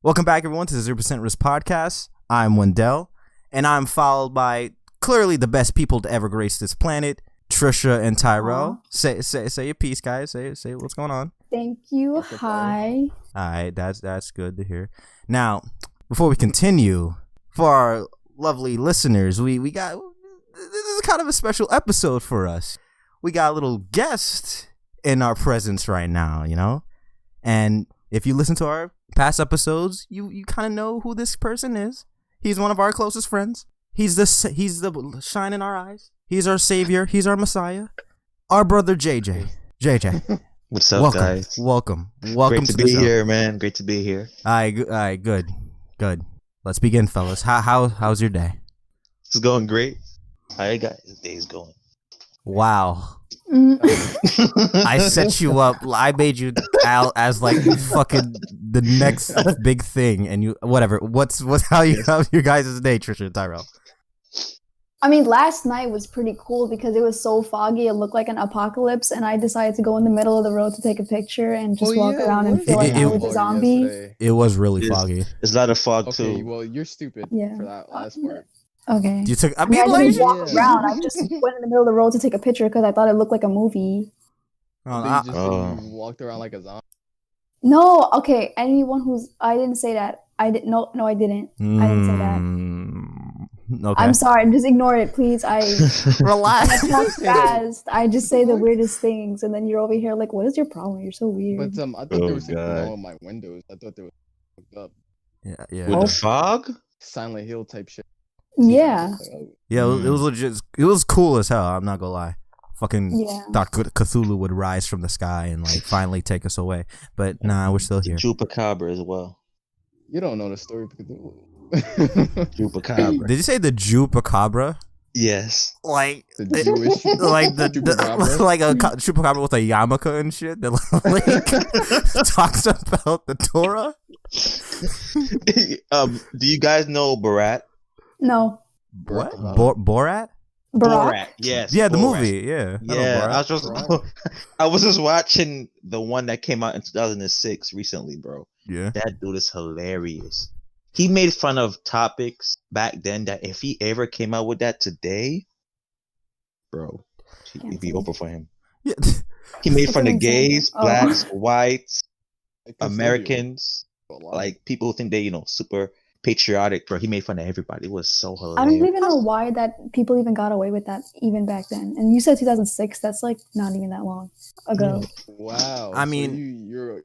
Welcome back, everyone, to the 0% Risk Podcast. I'm Wendell, and I'm followed by clearly the best people to ever grace this planet, Trisha and Tyrell. Say your piece, guys. Say what's going on. Thank you. Hi. All right, that's good to hear. Now, before we continue, for our lovely listeners, we got this is kind of a special episode for us. We got a little guest in our presence right now, you know, and if you listen to our past episodes, you kind of know who this person is. He's one of our closest friends. He's the shine in our eyes. He's our savior. He's our messiah. Our brother JJ. JJ. What's up, guys? Welcome Great to the be show. here, man. Great to be here. All right, good. Let's begin, fellas. How's your day? It's going great. How you guys' day's going? Wow. I set you up. I made you out as like fucking the next big thing, and you whatever. What's how your guys' day, Trisha and Tyrell? I mean, last night was pretty cool because it was so foggy. It looked like an apocalypse, and I decided to go in the middle of the road to take a picture and just walk around and feel like I was a zombie. Yesterday. It was really foggy. There's a lot of fog Okay, too. well, you're stupid Yeah. for that last part. Okay. You took. I I mean, mean, I like, didn't walk Yeah. around. I just went in the middle of the road to take a picture because I thought it looked like a movie. But I- you just you walked around like a zombie. No, okay. Anyone I didn't say that. I didn't. No, I didn't. I didn't say that. Okay. I'm sorry. Just ignore it, please. I Relax. talk fast. I just say the weirdest things, and then you're over here like, "What is your problem? You're so weird." But I thought there was something God. wrong with my windows. I thought they were fucked up. Yeah. With the fog? Silent Hill type shit. Yeah. Like, oh, Yeah, it was legit. It was cool as hell. I'm not gonna lie. Fucking Yeah. thought Cthulhu would rise from the sky and like finally take us away, but nah, we're still here. Chupacabra as well. you don't know the story because Chupacabra. Did you say the Chupacabra? Yes. Like, the Jewish like the Chupacabra? like a Chupacabra with a yarmulke and shit that like talks about the Torah. Do you guys know Borat? No. What? Barack. Borat? Barack. Yes. Yeah, the Borat. movie. Yeah. I know Yeah, Borat. I was just watching the one that came out in 2006 recently, bro. Yeah. That dude is hilarious. He made fun of topics back then that if he ever came out with that today, bro, it'd be over for him. Yeah. He made That's fun of insane. gays, Oh. blacks, whites, I can feel you. Americans, A lot. like people who think they, super patriotic, bro. He made fun of everybody. It was so hilarious. I don't even know why that people even got away with that even back then. And you said 2006. That's like not even that long ago. Wow. I so mean- you're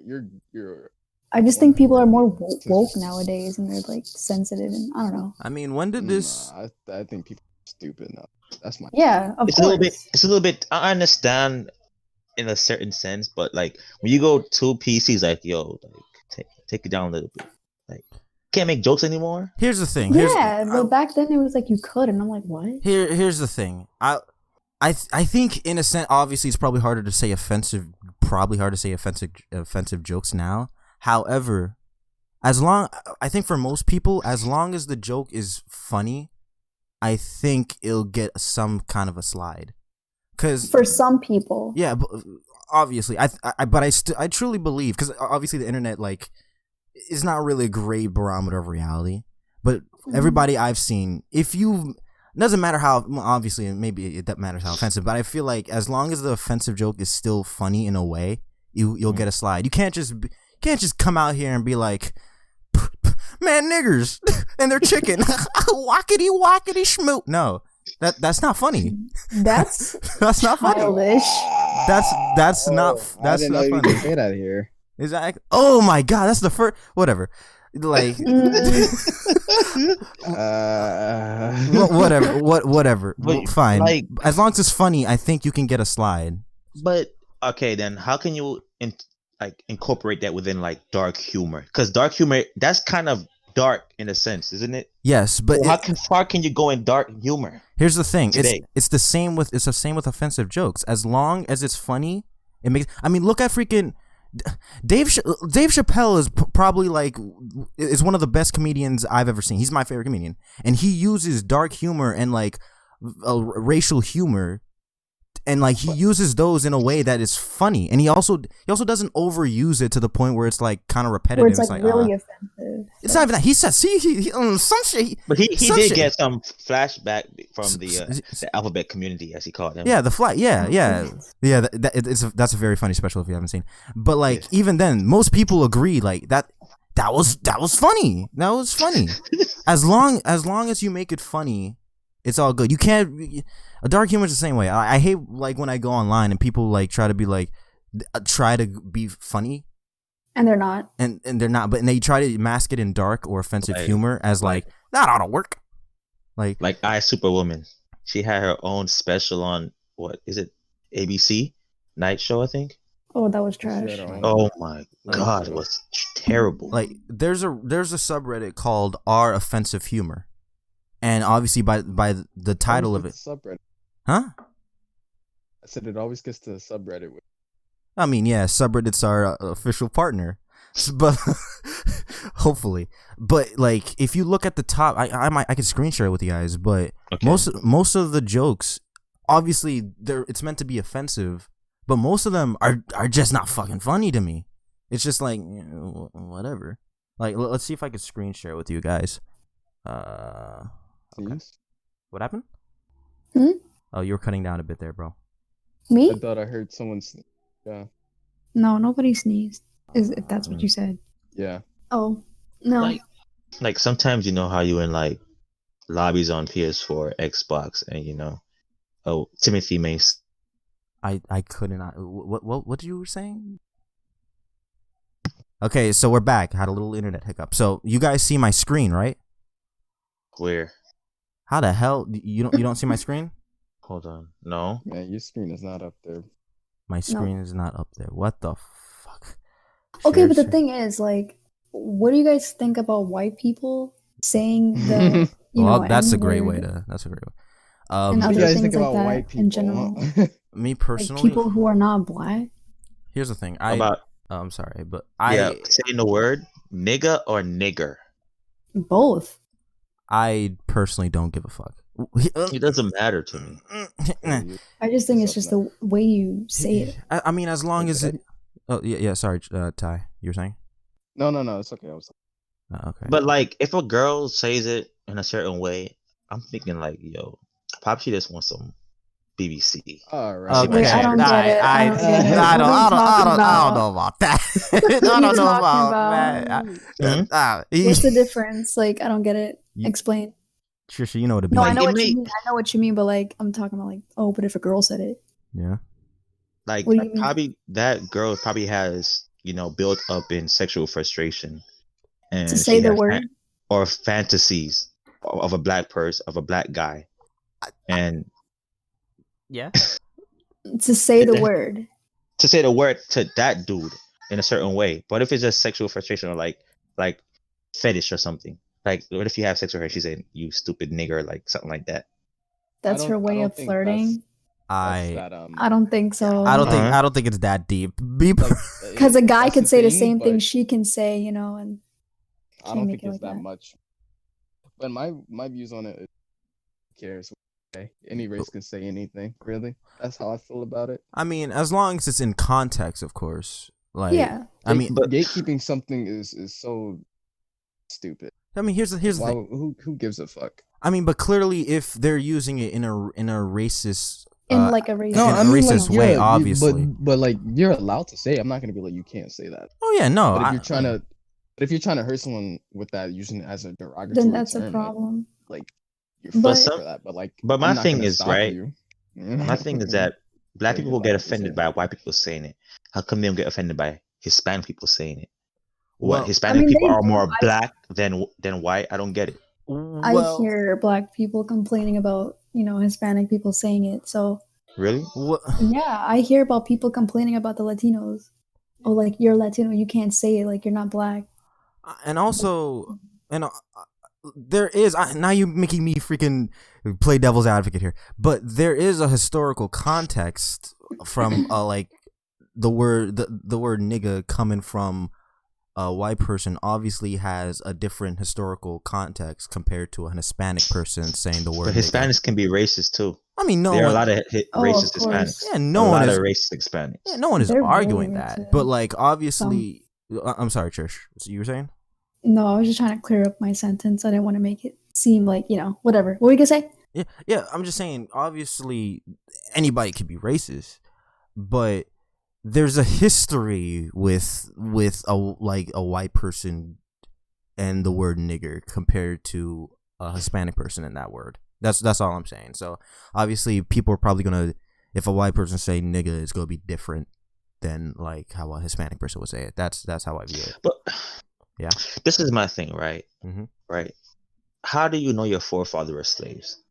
I just think people are more woke nowadays, and they're like sensitive, and I don't know. I mean, when did this? Nah, I think people are stupid now. That's my Yeah, of It's a little bit. course. It's a little bit. I understand in a certain sense, but like when you go to PCs, like yo, like take it down a little bit. Like can't make jokes anymore. Here's the thing. Yeah, but back then it was like you could, and I'm like, what? Here's the thing. I think in a sense, obviously, it's probably harder to say offensive. Probably hard to say offensive jokes now. However, I think for most people, as long as the joke is funny, I think it'll get some kind of a slide. Cause For some people. yeah, but obviously, I truly believe, because obviously the internet like is not really a great barometer of reality. But everybody I've seen, doesn't matter how, obviously maybe that matters how offensive, but I feel like as long as the offensive joke is still funny in a way, you'll get a slide. You can't just come out here and be like, man, niggers and they're chicken, walkity walkity schmoot. No, that's not funny. That's That's not funny. childish. That's not I didn't know you funny. could say that here. Exactly. Oh my god, that's the first. Whatever. Like whatever. Whatever. But, Fine. like- As long as it's funny, I think you can get a slide. But okay, then how can you incorporate that within like dark humor? Because dark humor, that's kind of dark in a sense, isn't it? Yes, but So how far can you go in dark humor? here's the thing. Today. It's the same with offensive jokes. As long as it's funny, it makes. I mean, look at freaking Dave Chappelle is probably is one of the best comedians I've ever seen. He's my favorite comedian, and he uses dark humor and like racial humor, and like he uses those in a way that is funny, and he also doesn't overuse it to the point where it's like kind of repetitive. Where it's like really offensive. It's not even that. He said, see, some shit. But he some did shit. get some flashback from the alphabet community, as he called them. Yeah, the flight. Yeah. That's a very funny special if you haven't seen. But like even then, most people agree like that was funny. That was funny. as long as you make it funny, it's all good. You can't. A dark humor is the same way. I hate like when I go online and people like try to be funny. And they're not. And they're not, but they try to mask it in dark or offensive humor as like that ought to work. Like I Superwoman. She had her own special on what is it? ABC night show, I think. Oh, that was trash. Oh my god, it was terrible. Like there's a subreddit called R Offensive Humor, and obviously by the title of it, subreddit. Huh? I said it always gets to the subreddit. I mean, yeah, subreddits are official partner, but hopefully. But like, if you look at the top, I could screen share it with you guys. But most of the jokes, obviously, it's meant to be offensive, but most of them are just not fucking funny to me. It's just like whatever. Like, let's see if I could screen share it with you guys. Okay. What happened? Oh, you were cutting down a bit there, bro. Me? I thought I heard someone sneeze. Yeah. No, nobody sneezed. If that's what you said. Yeah. Oh, no. Like sometimes you know how you in like lobbies on PS4, Xbox, and Timothy Mace. I couldn't. What you were saying? Okay, so we're back. I had a little internet hiccup. So you guys see my screen, right? Where? How the hell you don't see my screen? Hold on. No. Man, your screen is not up there. My screen is not up there. What the fuck? Okay, but the thing is, like, what do you guys think about white people saying the that's a great N-word way to. That's a great way. and What do other you guys things think like about that white people? in general? Me Like personally, people who are not black. here's the thing. I'm sorry, but saying the word nigga or nigger. Both. I personally don't give a fuck. It doesn't matter to me. I just think it's just the way you say it. I mean, as long as it. Oh yeah. Sorry, Ty. You were saying? No, it's okay. I was. Okay. But like, if a girl says it in a certain way, I'm thinking like, yo, probably she just wants some BBC. All right. Wait, I don't get it. I don't get it. I don't What are you talking know about that. I What don't are you know talking about that. What's the difference? Like, I don't get it. Explain. Trisha, you know what it No, means. I know what you mean. I know what you mean, but like, I'm talking about like, oh, but if a girl said it. Yeah. Like, What do you mean? probably that girl probably has, built up in sexual frustration, and To say she the has word? or fantasies of a black person, of a black guy, and Yeah. To say the word. to say the word to that dude in a certain way. But if it's just sexual frustration or like fetish or something, like what if you have sex with her, she's saying you stupid nigger, like something like that. That's her way of flirting. I don't think so. I don't think it's that deep. Because a guy could say the same thing she can say, and I don't think it's that much. But my views on it, who cares? Okay. Any race can say anything, really. That's how I feel about it. I mean, as long as it's in context, of course. Like, yeah. I mean, but gatekeeping something is so stupid. I mean, here's the thing. Who gives a fuck? I mean, but clearly, if they're using it in a racist, in like a racist, racist way, obviously. But like you're allowed to say it. I'm not gonna be like you can't say that. Oh yeah, no. But if you're trying to hurt someone with that, using it as a derogatory then that's term, a problem. Like you're But- for that. But my I'm not thing gonna is, stop right? you. My thing is that black people get offended by white people saying it. How come they don't get offended by Hispanic people saying it? Well, Hispanic people they are do. more black than white. I don't get it. I hear black people complaining about, Hispanic people saying it. So Really? yeah, I hear about people complaining about the Latinos. Oh, like you're Latino, you can't say it. Like you're not black. And also, there is now you making me freaking play devil's advocate here, but there is a historical context from like the word nigga coming from a white person obviously has a different historical context compared to an Hispanic person saying the word. But Hispanics can be racist too. I mean, there are a lot of racist of Hispanics. Yeah, no one is racist Hispanics. Yeah, no one is They're arguing very that. racist. But like, obviously, I'm sorry, Trish. So you were saying? No, I was just trying to clear up my sentence. I didn't want to make it seem like, whatever. What were you gonna say? Yeah. I'm just saying. Obviously, anybody could be racist, but there's a history with a white person and the word nigger compared to a Hispanic person in that word. That's all I'm saying. So obviously, people are probably gonna, if a white person say nigga, it's gonna be different than like how a Hispanic person would say it. That's how I view it. But yeah, this is my thing, right? Mm-hmm. Right. How do you know your forefathers were slaves?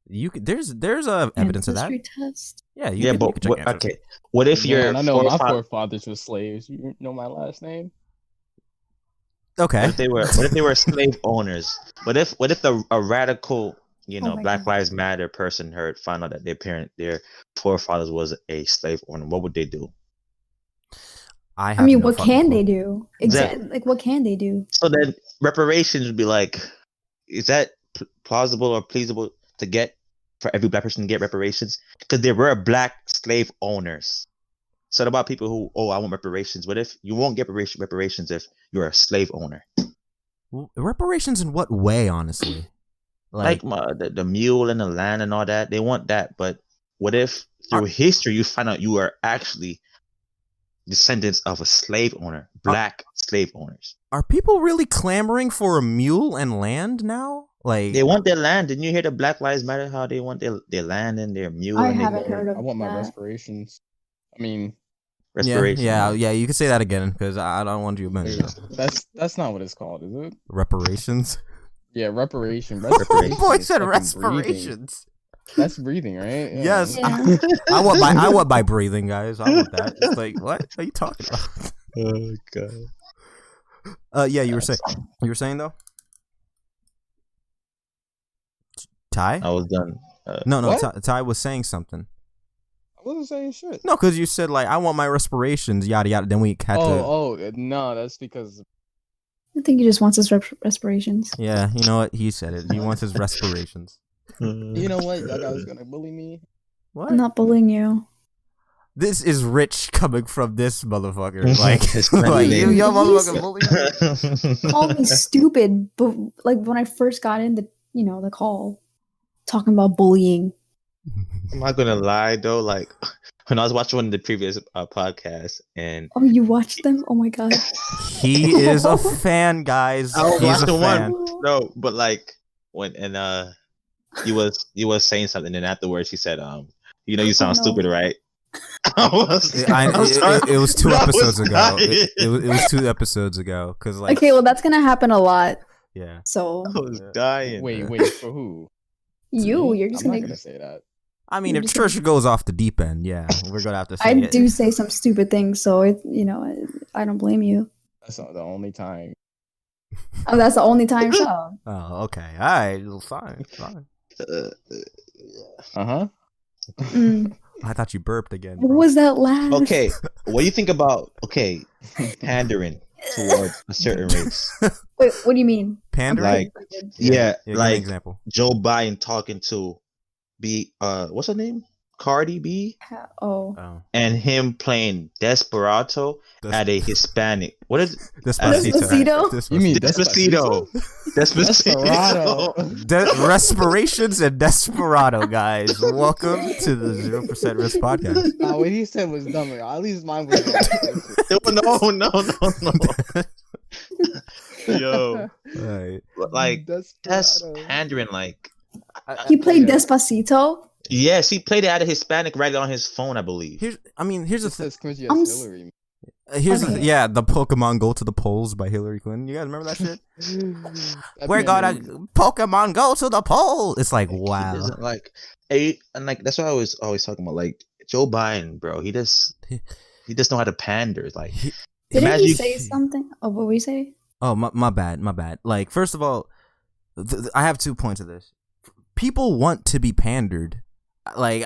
You could, there's evidence of that. Test. Yeah, but okay. What if your I know my forefathers were slaves. You know my last name? Okay. What if they were slave owners? What if a radical, Black Lives Matter person found out that their forefathers was a slave owner? What would they do? I mean, what can they do? Exactly. Like, what can they do? So then reparations would be like, is that plausible or feasible to get for every Black person to get reparations? Because there were Black slave owners. So about people who, I want reparations. What if you won't get reparations if you're a slave owner? Reparations in what way, honestly? Like the mule and the land and all that. They want that. But what if through history you find out you are actually descendants of a slave owner, Black slave owners? Are people really clamoring for a mule and land now? Like, they want their land. Didn't you hear the Black Lives Matter? How they want their land and their mule? I haven't heard of that. I want my reparations. I mean, respiration. Yeah. You can say that again because I don't want you to mention it. That's not what it's called, is it? Reparations. Yeah, reparation. Boy said respirations. That's breathing, right? Yeah. Yes. Yeah. I want by breathing, guys. I want that. It's like, what are you talking about? Oh god. Yeah, you were saying though. Ty? I was done. No. Ty was saying something. I wasn't saying shit. No, because you said like I want my respirations, yada yada. Then we had to. Oh no, that's because. I think he just wants his respirations. Yeah, you know what? He said it. He wants his respirations. You know what? Y'all guys gonna bully me? What? I'm not bullying you. This is rich coming from this motherfucker. Like you motherfucker bully me. Called me stupid, but like when I first got in the call, talking about bullying. I'm not gonna lie though, like when I was watching one of the previous podcasts, and you watched them? Oh my god, he is a fan, guys. He's a fan. No, but like when he was saying something, and afterwards he said, you sound stupid, right? It was 2 episodes ago. It was 2 episodes ago. Cause like, okay, well that's gonna happen a lot. Yeah. So I was dying. Wait, for who? You're just gonna say that. I mean, if Trisha goes off the deep end, yeah, we're gonna have to say I it. do say some stupid things, so I don't blame you. That's not the only time. Oh, that's the only time. So. Oh, okay. All right. Fine. Uh-huh. I thought you burped again. What was that last? Okay. What do you think about pandering towards a certain race? Wait, what do you mean? Pandering? Like, yeah, like an example. Joe Biden talking to what's her name? Cardi B. Oh. And him playing Desperado at a Hispanic. What is Despacito? You mean Despacito? Desperado. Respirations and Desperado, guys. Welcome to the 0% Risk Podcast. What he said was dumber. At least mine was No. Yo. Right. Like, that's pandering. Like, he played Despacito? Yes, he played it at a Hispanic right on his phone, I believe. Here's the thing. The Pokemon Go to the Polls by Hillary Clinton. You guys remember that shit? We're gonna Pokemon Go to the polls. It's like, wow. And like that's what I was always talking about. Like Joe Biden, bro, he just know how to pander. Like, didn't he say something? Oh, what did we say? Oh, my bad. Like, first of all, I have 2 points of this. People want to be pandered. Like,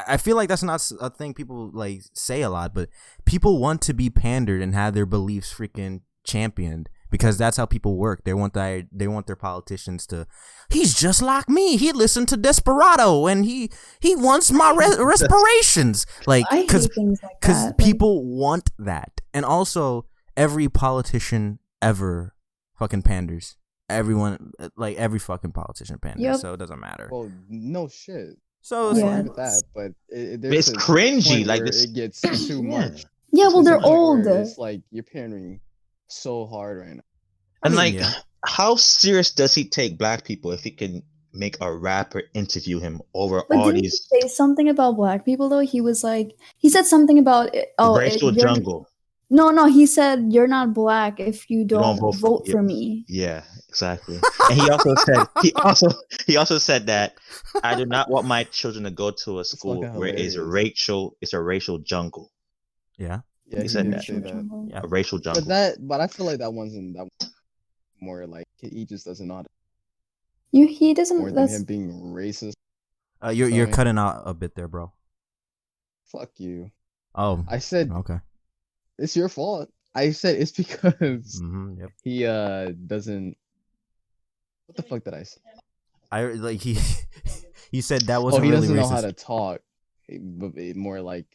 I feel like that's not a thing people like say a lot, but people want to be pandered and have their beliefs freaking championed because that's how people work. They want their politicians to. He's just like me. He listened to Desperado and he wants my respirations. Like, because people want that, and also every politician ever fucking panders. Everyone, like every fucking politician panders, Yep. so it doesn't matter. Well, no shit. So I it's Yeah. agree like, with that, but It's there's a cringy, point like where this. it gets too Yeah. much. Yeah, well, There's a they're point old. where it's like you're pandering so hard right now. I And mean, like, yeah. how serious does he take black people if he can make a rapper interview him over But all didn't these he say something about black people though? He was like, he said something about racial jungle? No, he said you're not black if you don't vote vote for- for me. Yeah, exactly. And he also said he also said that I do not want my children to go to a school fucking where it's a racial jungle, yeah, Yeah, He said did that. say that. yeah. a racial jungle. But I feel like that wasn't that more like he just doesn't know how to, He more doesn't. than That's him being racist. You're Sorry. cutting out a bit there, bro. Fuck you. Oh, I said okay. it's your fault. I said it's because Yep. he doesn't. What the fuck did I say? I like he he said that Oh, wasn't he really doesn't know racist. how to talk. But more like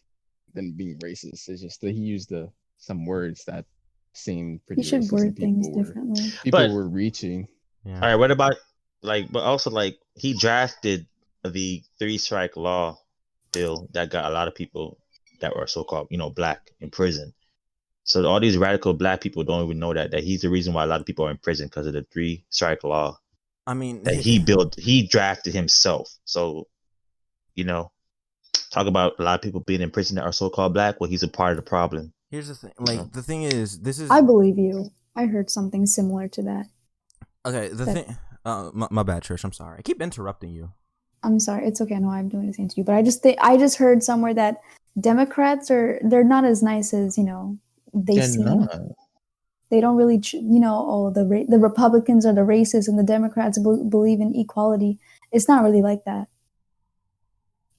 than being racist. It's just that he used some words that seemed pretty you should racist. word and things people were, differently. people But- were reaching. Yeah. All right, what about but also he drafted the 3-strike law bill that got a lot of people that were so-called black in prison. So all these radical black people don't even know that he's the reason why a lot of people are in prison because of the 3-strike law I mean, that he drafted himself. So, talk about a lot of people being in prison that are so-called black. Well, he's a part of the problem. here's the thing. Like the thing is, this is I believe you. I heard something similar to that. okay. The that- thing. My bad, Trish. I'm sorry. I keep interrupting you. I'm sorry. It's okay. No, I'm doing the same to you. But I just heard somewhere that Democrats they're not as nice as they seem. They don't really the Republicans are the racists and the Democrats believe in equality. It's not really like that.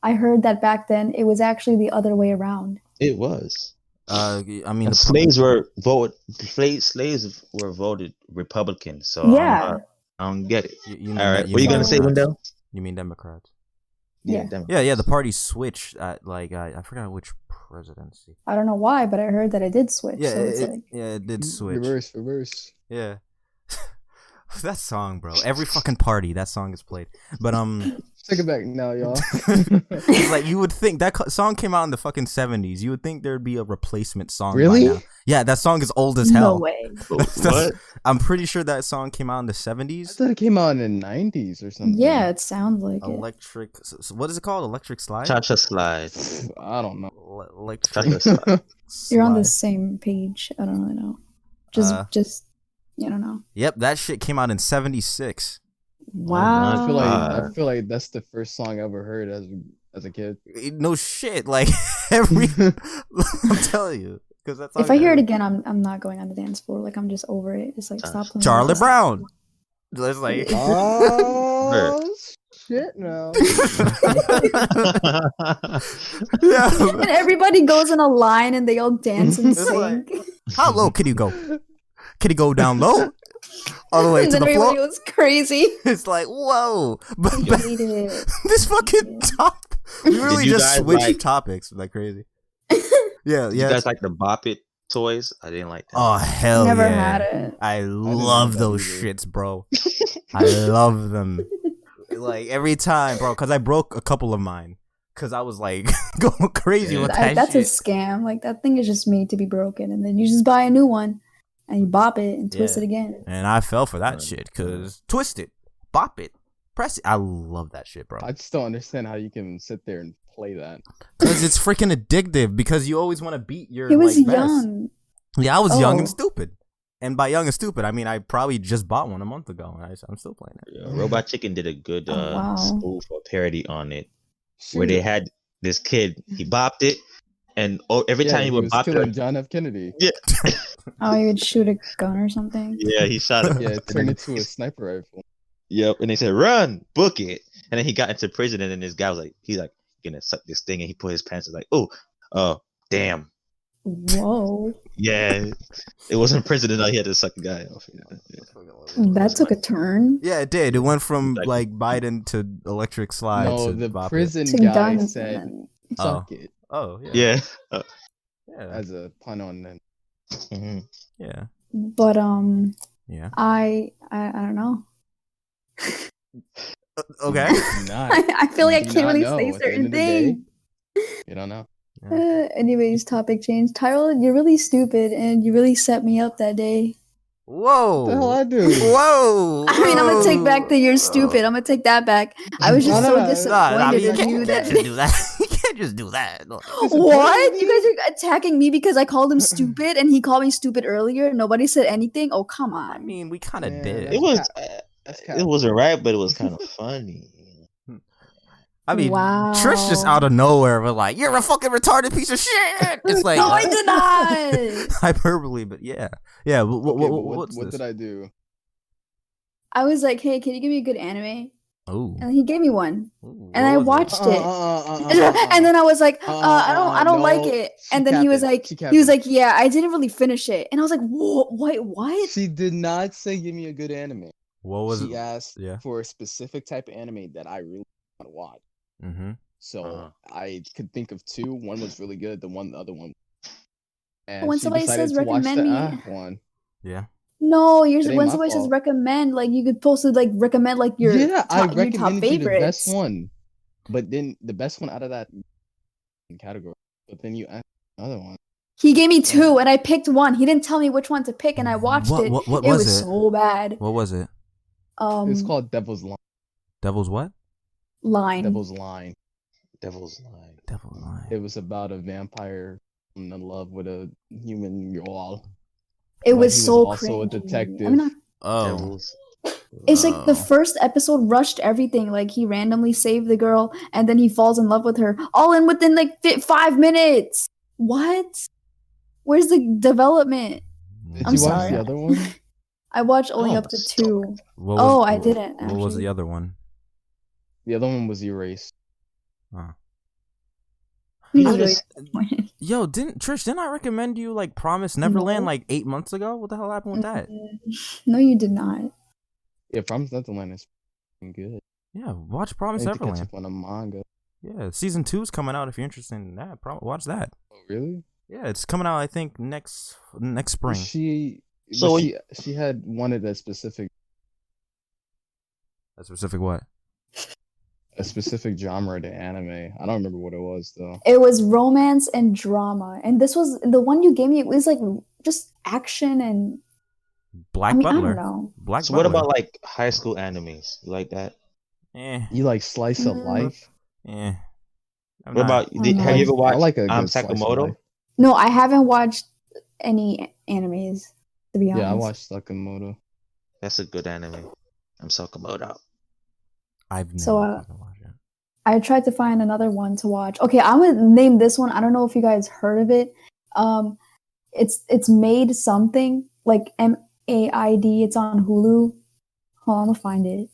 I heard that back then it was actually the other way around. It was. I mean, And slaves were voted Republican. So Yeah. I don't get it. You mean All right, that- what are you mean gonna say, Democrats. Wendell? You mean Democrats? Yeah. Yeah. The party switched at I forgot which presidency. I don't know why, but I heard that it did switch. Yeah, so it's it did switch. Reverse. Yeah. That song, bro. Every fucking party that song is played. But Take it back now, y'all. it's like you would think that song came out in the fucking 70s. You would think there'd be a replacement song. Really? By now. Yeah, that song is old as no hell. way. What? I'm pretty sure that song came out in the I 70s. thought it came out in the 90s or something. Yeah, it sounds like it. Electric. So what is it called? Electric Slide. Cha-cha slide. I don't know. Electric. Cha-cha slide. You're on the Slide. same page. I don't really know. Uh, Just I don't know. Yep, that shit came out in 76. Wow. I feel like that's the first song I ever heard as a kid. No shit, like every. I'm telling you, because that's. If I hear it again, I'm not going on the dance floor. Like I'm just over it. It's like stop playing. Charlie this. Brown. It's like. Oh shit! No. Yeah. And everybody goes in a line and they all dance and It's like- sing. How low can you go? Can you go down low? All the way And to then the everybody floor. goes crazy. It's like whoa, but I hate it. this fucking top. We really you just guys switched like- topics like crazy. Yeah, You yeah. guys like the Bop It toys? I didn't like that. Oh hell Never yeah! had it. I like love that those either. shits, bro. I love them. Like every time, bro. Because I broke a couple of mine. Because I was like going crazy Yeah. with that That's a shit. scam. Like that thing is just made to be broken, and then you just buy a new one and you bop it and twist Yeah. it again. And I fell for that Right. shit. Because twist it, bop it, press it. I love that shit, bro. I just don't understand how you can sit there and play that. Because it's freaking addictive. Because you always want to beat your. He was like, best. young. Yeah, I was young and Oh. stupid. And by young and stupid, I mean I probably just bought one a month ago, and I'm still playing it. Yeah, Robot Chicken did a good Oh, wow. spoof or parody on it, where they had this kid. He bopped it, and every Yeah, time he he would was bop killing it, John F. Kennedy. Oh, you would shoot a gun or something. yeah, he shot him. Yeah, it turned into a sniper rifle. Yep, and they said run, book it, and then he got into prison, and then this guy was like, he's like gonna suck this thing, and he put his pants like, oh, damn, Whoa, yeah, it wasn't prison enough. He had to suck the guy off. that took a turn. Yeah, it did. It went from Like- like Biden to electric slide. No, to the bop it. prison To guy guns. said And suck it Oh yeah. Yeah. Yeah. as a pun on that. Mhm. Yeah. but Yeah. I don't know. Okay. I feel like I can't really say certain things. You don't know. Anyways, topic change. Tyrell, you're really stupid, and you really set me up that day. Whoa. What the hell I do? Whoa. I mean, I'm gonna take back the you're stupid. I'm gonna take that back. I was just so disappointed in you You can't just do that. You can't just do that. What? You guys are attacking me because I called him stupid, and he called me stupid earlier. Nobody said anything. Oh, come on. I mean, we kind of did. It wasn't right, but it was kind of funny. I mean, wow. Trish just out of nowhere was like, "You're a fucking retarded piece of shit." It's like, no, I did not. Hyperbole, but yeah. What did I do? I was like, "Hey, can you give me a good anime?" Oh. And he gave me one, and I watched it. And then I was like, I don't like it. And then he was like, "Yeah, I didn't really finish it." And I was like, what? She did not say give me a good anime. What was she asked for a specific type of anime that I really want to watch. Mm-hmm. So I could think of two. One was really good. The other one. And when somebody says recommend me, one. Yeah. No, when somebody says recommend, like you could supposed to like recommend like your I recommended you the best one, but then the best one out of that category. But then you asked another one. He gave me two, and I picked one. He didn't tell me which one to pick, and I watched it. What it was so bad. What was it? It's called Devil's Line. Devil's what? Line. Devil's Line. Devil's Line. Devil's Line. It was about a vampire in love with a human girl. It was so also cringy. A detective. I mean, it's like the first episode rushed everything. Like he randomly saved the girl, and then he falls in love with her, all in within like 5 minutes. What? Where's the development? Did you watch the other one? I watched only up to 2. I didn't. What was the other one? The other one was Erased. Yo, didn't I recommend you like Promise Neverland like 8 months ago? What the hell happened with that? No, you did not. Yeah, Promise Neverland is good. Yeah, watch Promise Neverland. Catch up on a manga. Yeah, season 2's coming out. If you're interested in that, watch that. Oh, really? Yeah, it's coming out. I think next spring. She had wanted a specific. A specific what? A specific genre to anime. I don't remember what it was though. It was romance and drama, and this was the one you gave me. It was like just action and Black Butler. I don't know. Black. So what about like high school animes? You like that? You like slice of life? Yeah. Have you ever watched Sakamoto? No, I haven't watched any animes, to be honest. Yeah, I watched Sakamoto. That's a good anime. I'm Sakamoto. I've never watched it. I tried to find another one to watch. Okay, I'm gonna name this one. I don't know if you guys heard of it. It's Made Something, like MAID. It's on Hulu. Hold on, I'm gonna find it.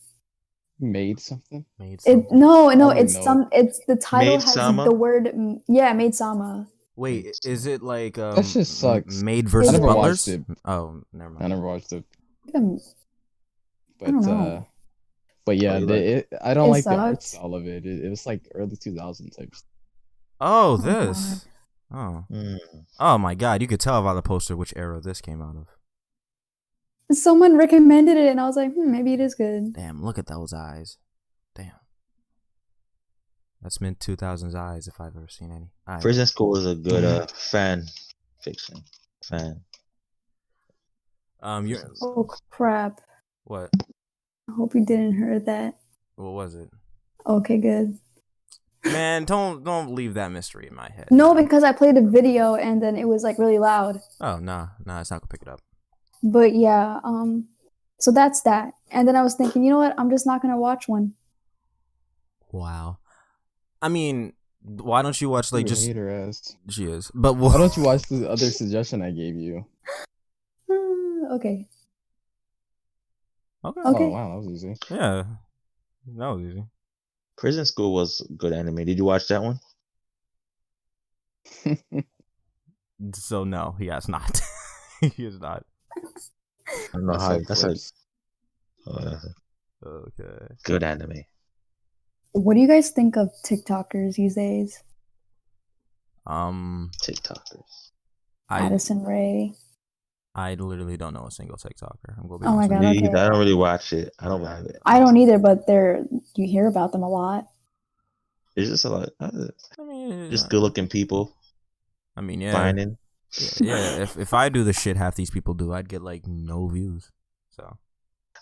Made something. It's the title has the word Made Sama. Wait, is it like that shit sucks. Maid versus Butlers? Oh, never mind. I never watched it. But yeah, I don't like the art style of it. It was like early 2000s type. Oh, this. Oh my god! You could tell by the poster which era this came out of. Someone recommended it, and I was like, maybe it is good. Damn, look at those eyes. Damn. That's mid 2000s eyes if I've ever seen any. Right. Prison School is a good fan fiction. Oh crap! What? I hope you didn't hear that. What was it? Okay, good. Man, don't leave that mystery in my head. No, because I played a video and then it was like really loud. Oh no, it's not gonna pick it up. But yeah, so that's that. And then I was thinking, you know what? I'm just not gonna watch one. Wow. I mean, why don't you watch like just? Hater ass. She is, but why don't you watch the other suggestion I gave you? Okay. Okay. Oh wow, that was easy. Yeah, that was easy. Prison School was good anime. Did you watch that one? So no, he has not. He is not. I don't know how. That's okay. Good anime. What do you guys think of TikTokers these days? TikTokers. Addison Rae. I literally don't know a single TikToker. I'm going to be Oh my honest with God, you. Me okay. either. I don't really watch it. I don't have it. I don't either, but you hear about them a lot. It's just a lot. I mean, Just good looking people. I mean, yeah. Finding. Yeah. If I do the shit half these people do, I'd get like no views. So.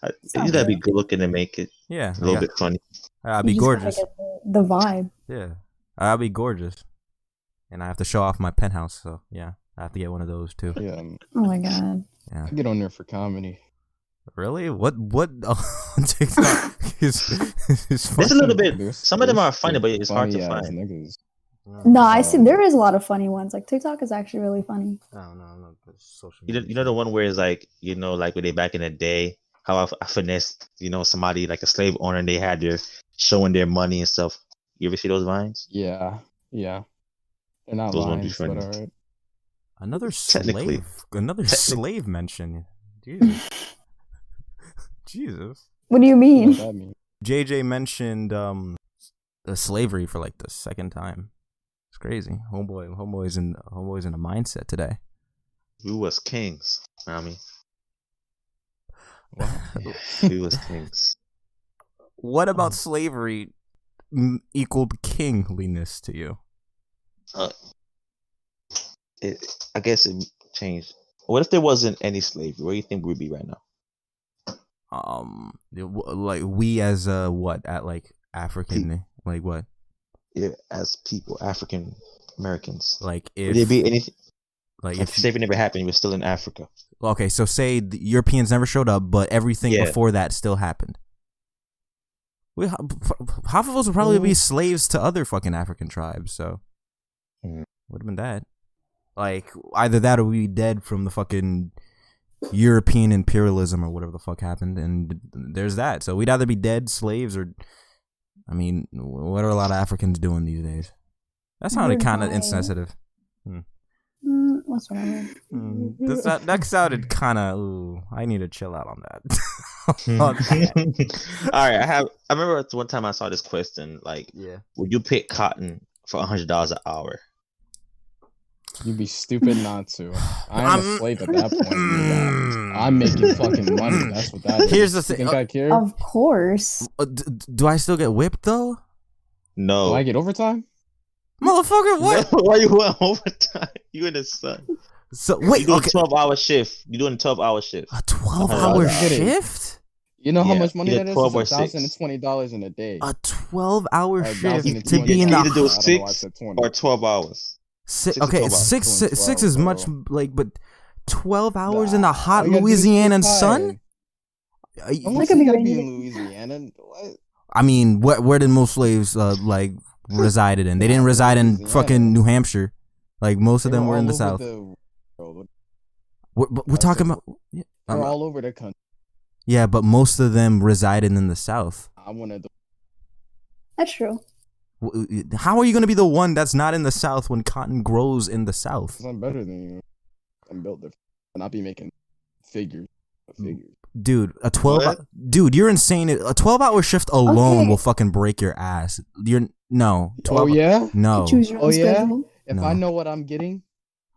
You gotta be good looking to make it. Yeah. A little bit funny. I'll be You just gotta gorgeous. get the vibe. Yeah. I'll be gorgeous. And I have to show off my penthouse. So, yeah. I have to get one of those too. Yeah, Oh my God. Yeah. I get on there for comedy. Really? What on TikTok is funny? There's a little bit. There's- Some of them are there's funny, but it's hard to funny-ass find. niggas. No, I see. There is a lot of funny ones. Like TikTok is actually really funny. I don't know. I'm not social You know the one where it's like, like when they back in the day, how I finessed, somebody like a slave owner, and they had their showing their money and stuff. You ever see those vines? Yeah. They're not Those won't be lines, but funny. alright. Another Technically. slave mention. Jesus. Jesus. What do you What mean? does that mean? JJ mentioned the slavery for like the second time. It's crazy. Homeboy's in a mindset today. We was kings, Nami. Wow. We was kings. What about slavery equaled kingliness to you? I guess it changed. What if there wasn't any slavery? Where do you think we'd be right now? Like we as what at like African, like what? Yeah, as people, African Americans. Like Would there be anything? like If slavery never happened, we're still in Africa. okay, so say the Europeans never showed up, but everything Yeah. before that still happened. Half of us would probably be slaves to other fucking African tribes, so would have been that. Like either that or we dead from the fucking European imperialism or whatever the fuck happened, and there's that. So we'd either be dead slaves or, I mean, what are a lot of Africans doing these days? That sounded kind of Goodbye. insensitive. What's wrong? That sounded kind of. Ooh, I need to chill out on that. All right, I remember one time I saw this question, like, Yeah. would you pick cotton for $100 an hour? You'd be stupid not to. I'm a slave at that point. I'm making fucking money. That's what that is. Here's the You thing. think I care? Of course. Do I still get whipped though, No. Do I get overtime? motherfucker? What? Why you want overtime? You in the sun. So You wait, doing okay, 12-hour shift. You doing 12-hour shift. a 12-hour I get it. shift? You know how Yeah, much money either that is? 12 or It's $1,020 in a day. A 12-hour Or shift $1,020 to be in You either do the I don't know why I 6 said 20. or 12 hours. six, 6 to okay, 12 hours. six Doing six 12, is much bro. like, but 12 hours in Nah, the hot all you gotta do is Louisiana get sun. tired. Are you- Almost could be gotta be rainy. in Louisiana. What? I mean, where did most slaves like resided in? They didn't reside in Louisiana. fucking New Hampshire. Like most of They them were in the all south. over the world. We're That's talking it. about yeah, They're all over the country. yeah, but most of them resided in the south. I'm one of the. That's true. How are you going to be the one that's not in the south when cotton grows in the south? I'm better than you. I'm built different. And I'll be making figures. Dude, a 12 What? dude, you're insane. A 12-hour shift alone Okay. will fucking break your ass. No, 12 Oh yeah. no. Choose your own Oh, yeah? schedule. If No. I know what I'm getting,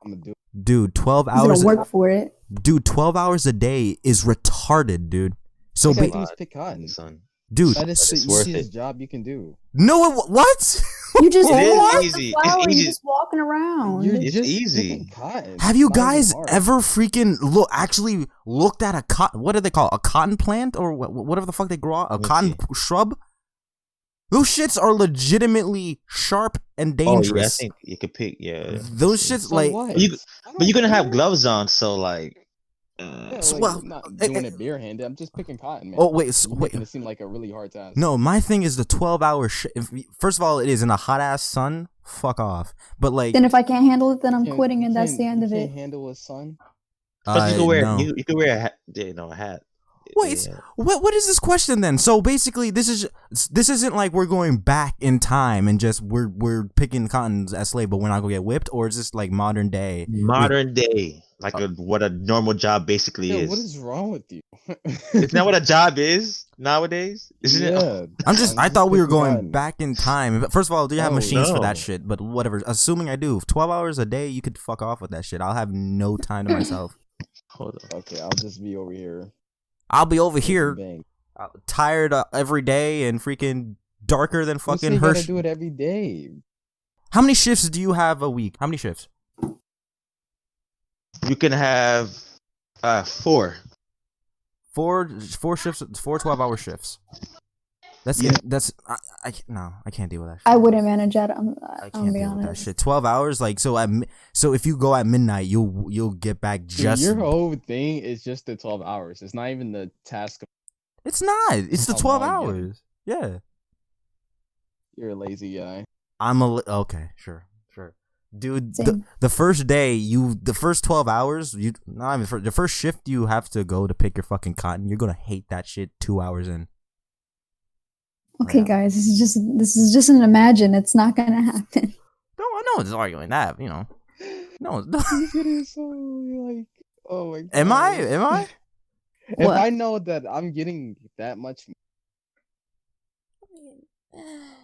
I'm gonna do it. Dude, 12 He's hours gonna work for it. dude, 12 hours a day is retarded, dude. So All you ba- gotta do is pick cotton. Son. dude, That is It's the worth easiest it. job you can do. no what? You just It is walk easy. the It's flower, easy. you're just walking around. You're It's just easy. picking cotton. Have you It's not even guys hard. ever freaking actually looked at a cotton, what do they call it? A cotton plant or whatever the fuck they grow out? A Let me cotton see. shrub? Those shits are legitimately sharp and Oh, yeah, I dangerous. think you could pick. Yeah. Those shits So like what? But you're gonna have Yeah, gloves on, so like. like, well, I'm not eh, doing eh, it barehanded. I'm just picking cotton, man. Oh wait, You're wait. making it seem like a really hard task. No, my thing is the 12-hour first of all, it is in a hot ass sun. Fuck off. But like Then if I can't handle it, then I'm You quitting, and that's can't- the end you of can't it. handle a sun. But you can wear no. you can wear a hat. A hat. Wait, Yeah. what is this question then? So basically, this isn't like we're going back in time and just we're picking cottons as slave, but we're not gonna get whipped, or is this like modern day? Modern day, like what a normal job basically Yo, is. what is wrong with you? Isn't that what a job is nowadays? Isn't it? Yeah. I thought we were picking going cotton. back in time. But first of all, do you have Oh, machines for no. that shit? But whatever. Assuming I do, 12 hours a day, you could fuck off with that shit. I'll have no time to myself. Hold on. Okay, I'll just be over here. I'll be over here, Bang. tired every day and freaking darker than fucking You gotta Hershey. do it every day. How many shifts do you have a week? How many shifts? You can have 4. Four shifts, 4 12-hour shifts. That's Yeah. I can't deal with that shit. I wouldn't manage that. I I'll can't be deal with that honest. shit. 12 hours, like so if you go at midnight, you'll get back Dude, just. your whole thing is just the 12 hours. It's not even the task. It's not. It's the How 12 long you hours. Yeah. You're a lazy guy. Okay, sure. Dude, Same. the first day the first 12 hours, the first shift you have to go to pick your fucking cotton, you're gonna hate that shit 2 hours in. Okay, Yeah. guys, this is just an imagine. It's not gonna happen. No one's arguing that, you know. No. He's getting so like, oh my god. Am I? If What? I know that I'm getting that much,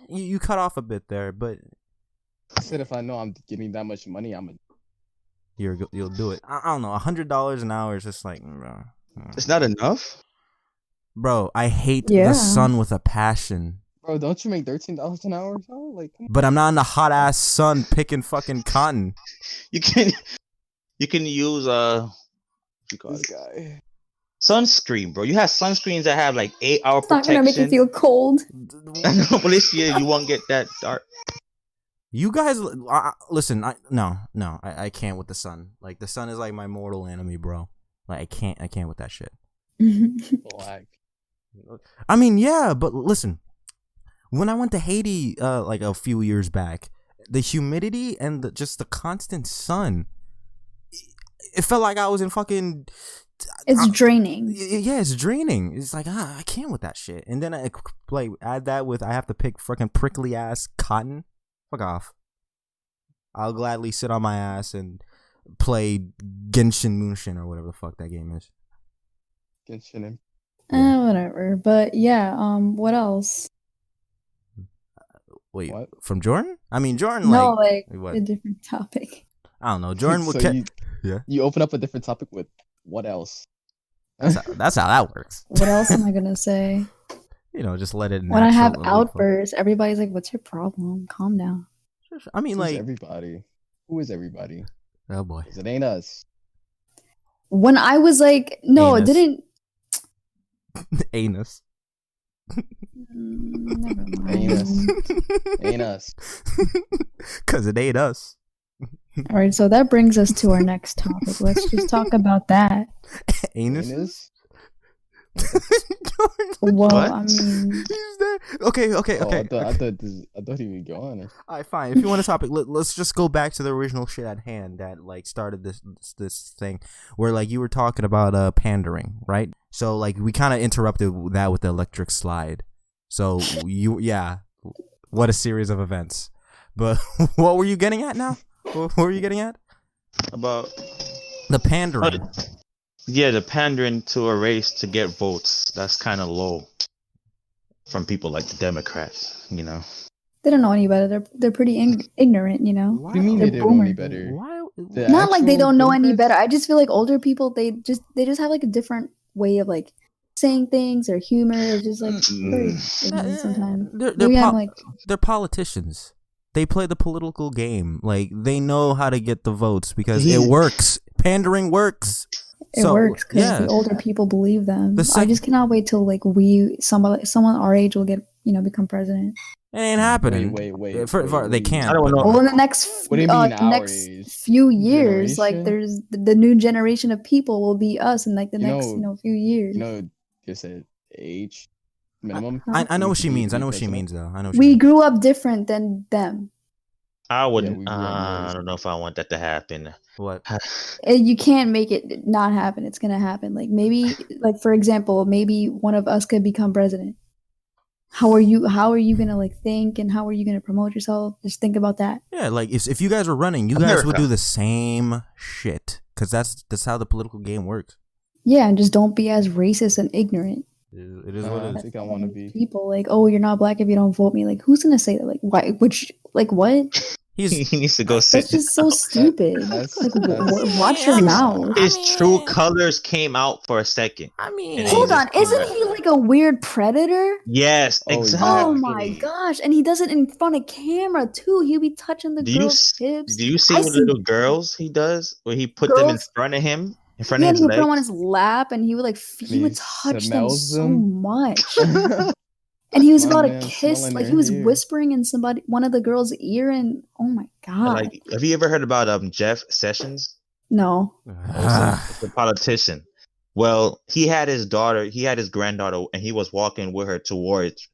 You cut off a bit there, but I said if I know I'm getting that much money, you'll do it. I don't know. $100 an hour is just like, bro. It's not enough. Bro, I hate Yeah. the sun with a passion. bro. Don't you make $13 an hour? Oh, like, come on. But I'm not in the hot ass sun picking fucking cotton. You can use what you call This it? guy. Sunscreen, bro. You have sunscreens that have like 8-hour It's not protection. gonna make you feel cold. I know, but this year you won't get that dark. You guys, listen. I can't with the sun. Like the sun is like my mortal enemy, bro. Like I can't with that shit. Black. I mean, yeah, but listen. When I went to Haiti, like a few years back, the humidity and just the constant sun, it felt like I was in fucking. It's draining. Yeah, it's draining. It's like I can't with that shit. And then I like add that with I have to pick freaking prickly ass cotton. Fuck off. I'll gladly sit on my ass and play Genshin Moonshin or whatever the fuck that game is. Genshin. Whatever. But yeah, what else? Wait, What? from Jordan? I mean, Jordan, No, like like what? a different topic. I don't know. Jordan would. So Yeah. You open up a different topic with what else? That's how that works. What else am I gonna say? You know, just let it. When I have naturally flow. outbursts, everybody's like, "What's your problem? Calm down." Sure. I mean, Who's like, everybody? Who is everybody? oh boy, 'Cause it ain't us. When I was like, no, Anus. it didn't. anus. Never Anus. mind. Ain't us. Cause it ain't us. All right, so that brings us to our next topic. Let's just talk about that. Anus. Anus? Well, What? I mean, He's there. Okay. Oh, okay. I thought he would go on. All right, fine. If you want a topic, let's just go back to the original shit at hand that like started this thing where like you were talking about pandering, right? So like we kind of interrupted that with the electric slide. So what a series of events. But what were you getting at now? What were you getting at? About The pandering. yeah, the pandering to a race to get votes. That's kind of low from people like the Democrats. You know. they don't know any better. They're pretty ignorant, you know. Why? What do you mean They're they don't know any boomers. better? Why? The Not like they actual don't know any Democrats? better. I just feel like older people, they just have like a different way of like saying things or humor. It's just like very ignorant sometimes. They're politicians. They play the political game. Like they know how to get the votes because it works. Pandering works. It works because the older people believe them. I just cannot wait till like someone our age will get become president. It ain't happening. Wait. They can't. I don't know. Well, in the next What do you mean our next age? few years, like Generation? there's the new generation of people will be us in like the You next know- few years. You know, you said age minimum. I know what she to be- means. to I be know what she president. means though. I know. What she We means. grew up different than them. I wouldn't. Yeah, we grew up I more- don't know if I want that to happen. What? You can't make it not happen. It's gonna happen. Like maybe, like for example, maybe one of us could become president. How are you gonna like think and how are you gonna promote yourself? Just think about that. Yeah, like if you guys were running, you guys would America. do the same shit because that's how the political game works. Yeah, and just don't be as racist and ignorant. It is what it I is. think I want to be. People like, oh, you're not black if you don't vote me. Like, who's gonna say that? Like, why? Which, like, what? he needs to go sit. That's just so stupid. Watch your mouth. His true colors came out for a second. Hold on, isn't he like a weird predator? Yes, exactly. Oh my gosh, and he does it in front of camera too. He'll be touching the girls' hips. Do you see what little girls he does where he put them in front of him? In front of his legs? Put them on his lap, and he would touch them so much. And he was about to kiss, like he was whispering in one of the girls' ear, and oh my god! Like, have you ever heard about Jeff Sessions? No. He's a politician. Well, he had his granddaughter, and he was walking with her towards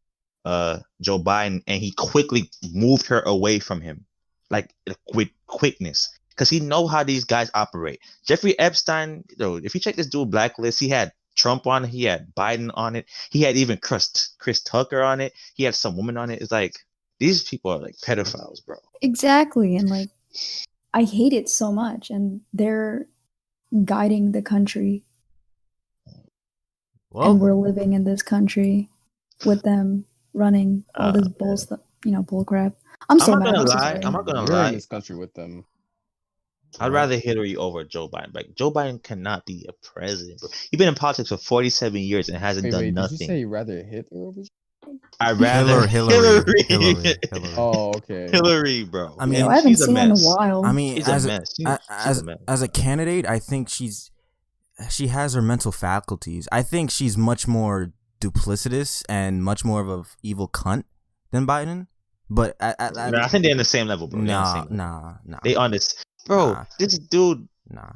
Joe Biden, and he quickly moved her away from him, like with quickness. Because he know how these guys operate. Jeffrey Epstein, if you check this dude blacklist, he had Trump on it, he had Biden on it, he had even Chris Tucker on it, he had some woman on it. It's like, these people are like pedophiles, bro. Exactly. And like, I hate it so much. And they're guiding the country. Well, and we're living in this country with them running all this bull crap. I'm not gonna lie. In this country with them. I'd rather Hillary over Joe Biden. Like, Joe Biden cannot be a president, bro. He's been in politics for 47 years and hasn't done nothing. Did you say you'd rather Hitler over? I'd rather Hillary. Oh, okay. Hillary, bro. I mean, I haven't seen her in a while. I mean, as a candidate, I think she has her mental faculties. I think she's much more duplicitous and much more of an evil cunt than Biden. But I think they're in the same level, bro. Nah. They on this. Bro, this dude. Nah.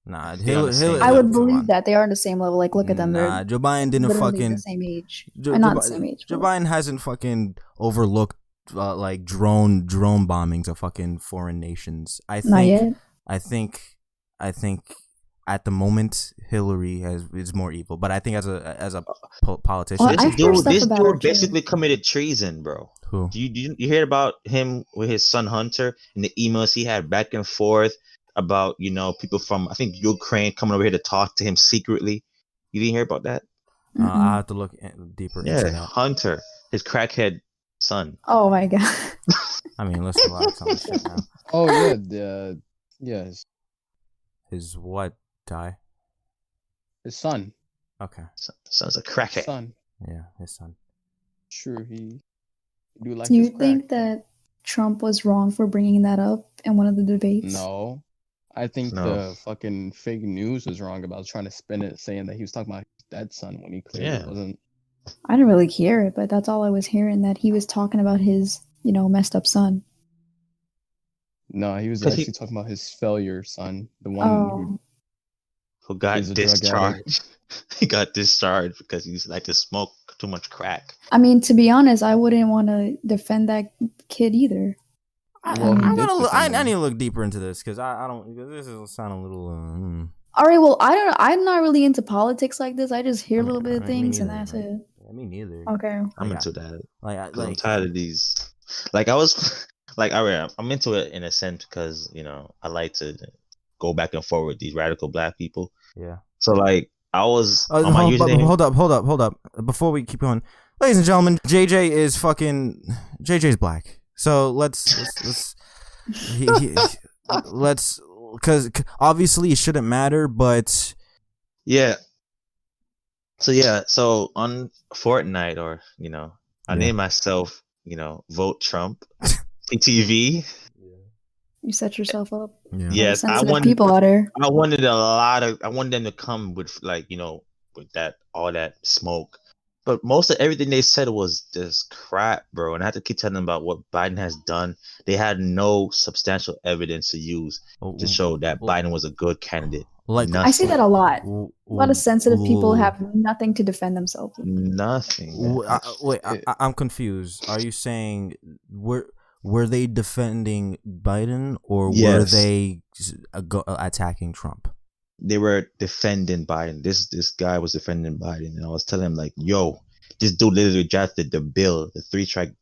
I would believe that they are on the same level. Like, look at them. Nah, Joe Biden didn't fucking the same age. Not the same age. Joe Biden hasn't fucking overlooked like drone bombings of fucking foreign nations. Not yet. I think at the moment Hillary is more evil, but I think as a politician, this dude basically committed treason, bro. Who? You hear about him with his son Hunter and the emails he had back and forth about people from I think Ukraine coming over here to talk to him secretly? You didn't hear about that? I have to look deeper. Yeah, into that. Hunter, his crackhead son. Oh my god. I mean, let's relax on this shit now. Oh yeah, yes. His what? Die? His son. Okay. Son's a crackhead. Son. Yeah, his son. Sure, he do like. Do you think that Trump was wrong for bringing that up in one of the debates? No, I think the fucking fake news was wrong about trying to spin it, saying that he was talking about his dead son when he clearly wasn't. I didn't really hear it, but that's all I was hearing, that he was talking about his, messed up son. No, he was actually talking about his failure son, the one who got discharged. He got discharged because he liked to smoke too much crack. I mean, to be honest, I wouldn't want to defend that kid either. I need to look deeper into this because I don't. This is sound a little. All right, well, I'm not really into politics like this. I just hear a little bit of things and that's it. Me neither. Okay. I'm into that. I'm tired of these. Like I was, I'm into it in a sense because I like to go back and forth with these radical black people. Yeah. So I was. Hold up. Before we keep going, ladies and gentlemen, JJ's black. So let's because obviously it shouldn't matter, but yeah. So on Fortnite, or I named myself, Vote Trump, PTV. You set yourself up. Yeah. Yes, I wanted people out there. I wanted them to come with with all that smoke. But most of everything they said was just crap, bro. And I had to keep telling them about what Biden has done. They had no substantial evidence to use to show that Biden was a good candidate. I see that a lot. A lot of sensitive people have nothing to defend themselves with. Nothing. I'm confused. Are you saying were they defending Biden or were they attacking Trump? They were defending Biden. This guy was defending Biden, and I was telling him yo, this dude literally drafted the bill, the 3-strike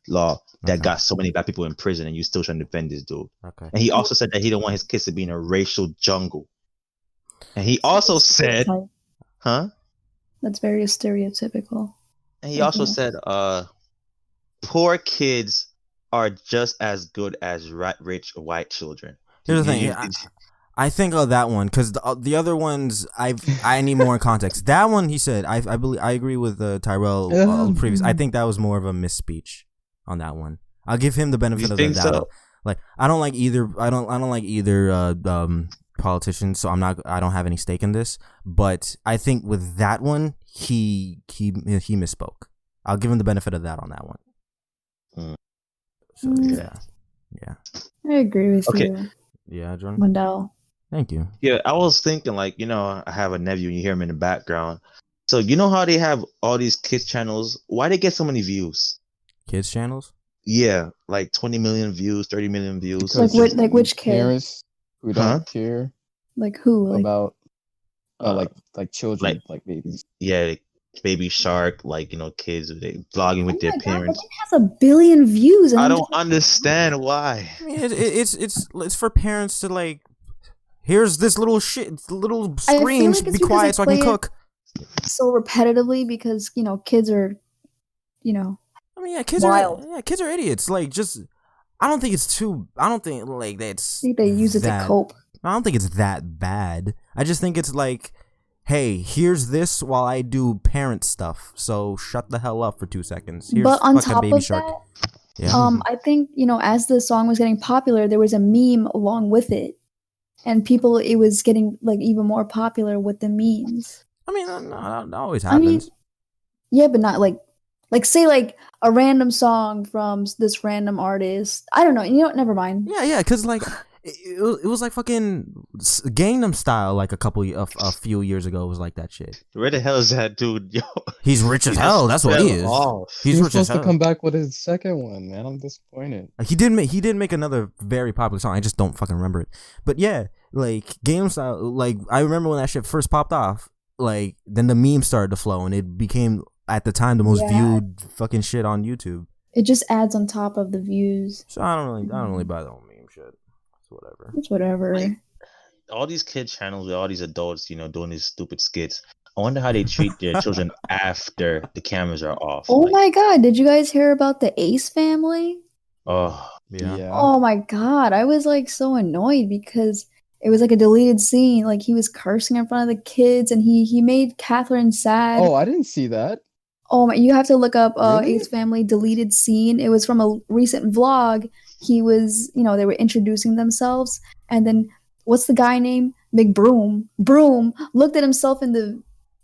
law that got so many black people in prison, and you still trying to defend this dude. Okay. And he also said that he didn't want his kids to be in a racial jungle. And he also said, That's very stereotypical. And he also said, poor kids are just as good as rich white children. Here's the thing. I think of that one because the other ones I need more context. That one he said I believe I agree with Tyrell previous. I think that was more of a misspeech on that one. I'll give him the benefit of the doubt. So? Like I don't like either. I don't like either politicians. So I don't have any stake in this. But I think with that one he misspoke. I'll give him the benefit of that on that one. So yeah. I agree with you. Yeah, John. Wendell. Thank you. Yeah, I was thinking like, I have a nephew and you hear him in the background. So you know how they have all these kids channels? Why they get so many views? Kids channels? Yeah, like 20 million views, 30 million views. Like which kid? Parents who don't care. Like who? About like children, like babies. Yeah, Baby Shark, like kids they vlogging with their parents. It has 1 billion views. I don't understand why. I mean, it's for parents to like. Here's this little screen. Be quiet so I can cook. So repetitively because kids are, I mean, yeah, kids wild. Kids are idiots. Like, just I don't think it's too. I don't think like that's. I think they use it to cope. I don't think it's that bad. I just think it's like, hey, here's this while I do parent stuff. So shut the hell up for 2 seconds. Here's but on fucking top Baby of Shark. that, I think as the song was getting popular, there was a meme along with it. And it was getting like even more popular with the memes. I mean, that always happens. I mean, yeah, but not like say like a random song from this random artist. I don't know. Never mind. Yeah, because like it was like fucking Gangnam Style like a few years ago. It was like that shit. Where the hell is that dude? Yo, he's rich as hell. That's what he is. He's rich supposed as hell. to come back with his second one, man. I'm disappointed. He did make another very popular song. I just don't fucking remember it. But yeah, like Gangnam Style. Like I remember when that shit first popped off. Like then the meme started to flow, and it became at the time the most viewed fucking shit on YouTube. It just adds on top of the views. So I don't really buy the whole meme shit. It's whatever. Like, all these kid channels with all these adults, doing these stupid skits. I wonder how they treat their children after the cameras are off. Oh my god, did you guys hear about the Ace family? Oh, yeah. Oh my god, I was like so annoyed because it was like a deleted scene. Like he was cursing in front of the kids and he made Catherine sad. Oh, I didn't see that. Oh my, you have to look up Really? Ace family deleted scene. It was from a recent vlog. He was, they were introducing themselves, and then what's the guy name? Big Broom looked at himself in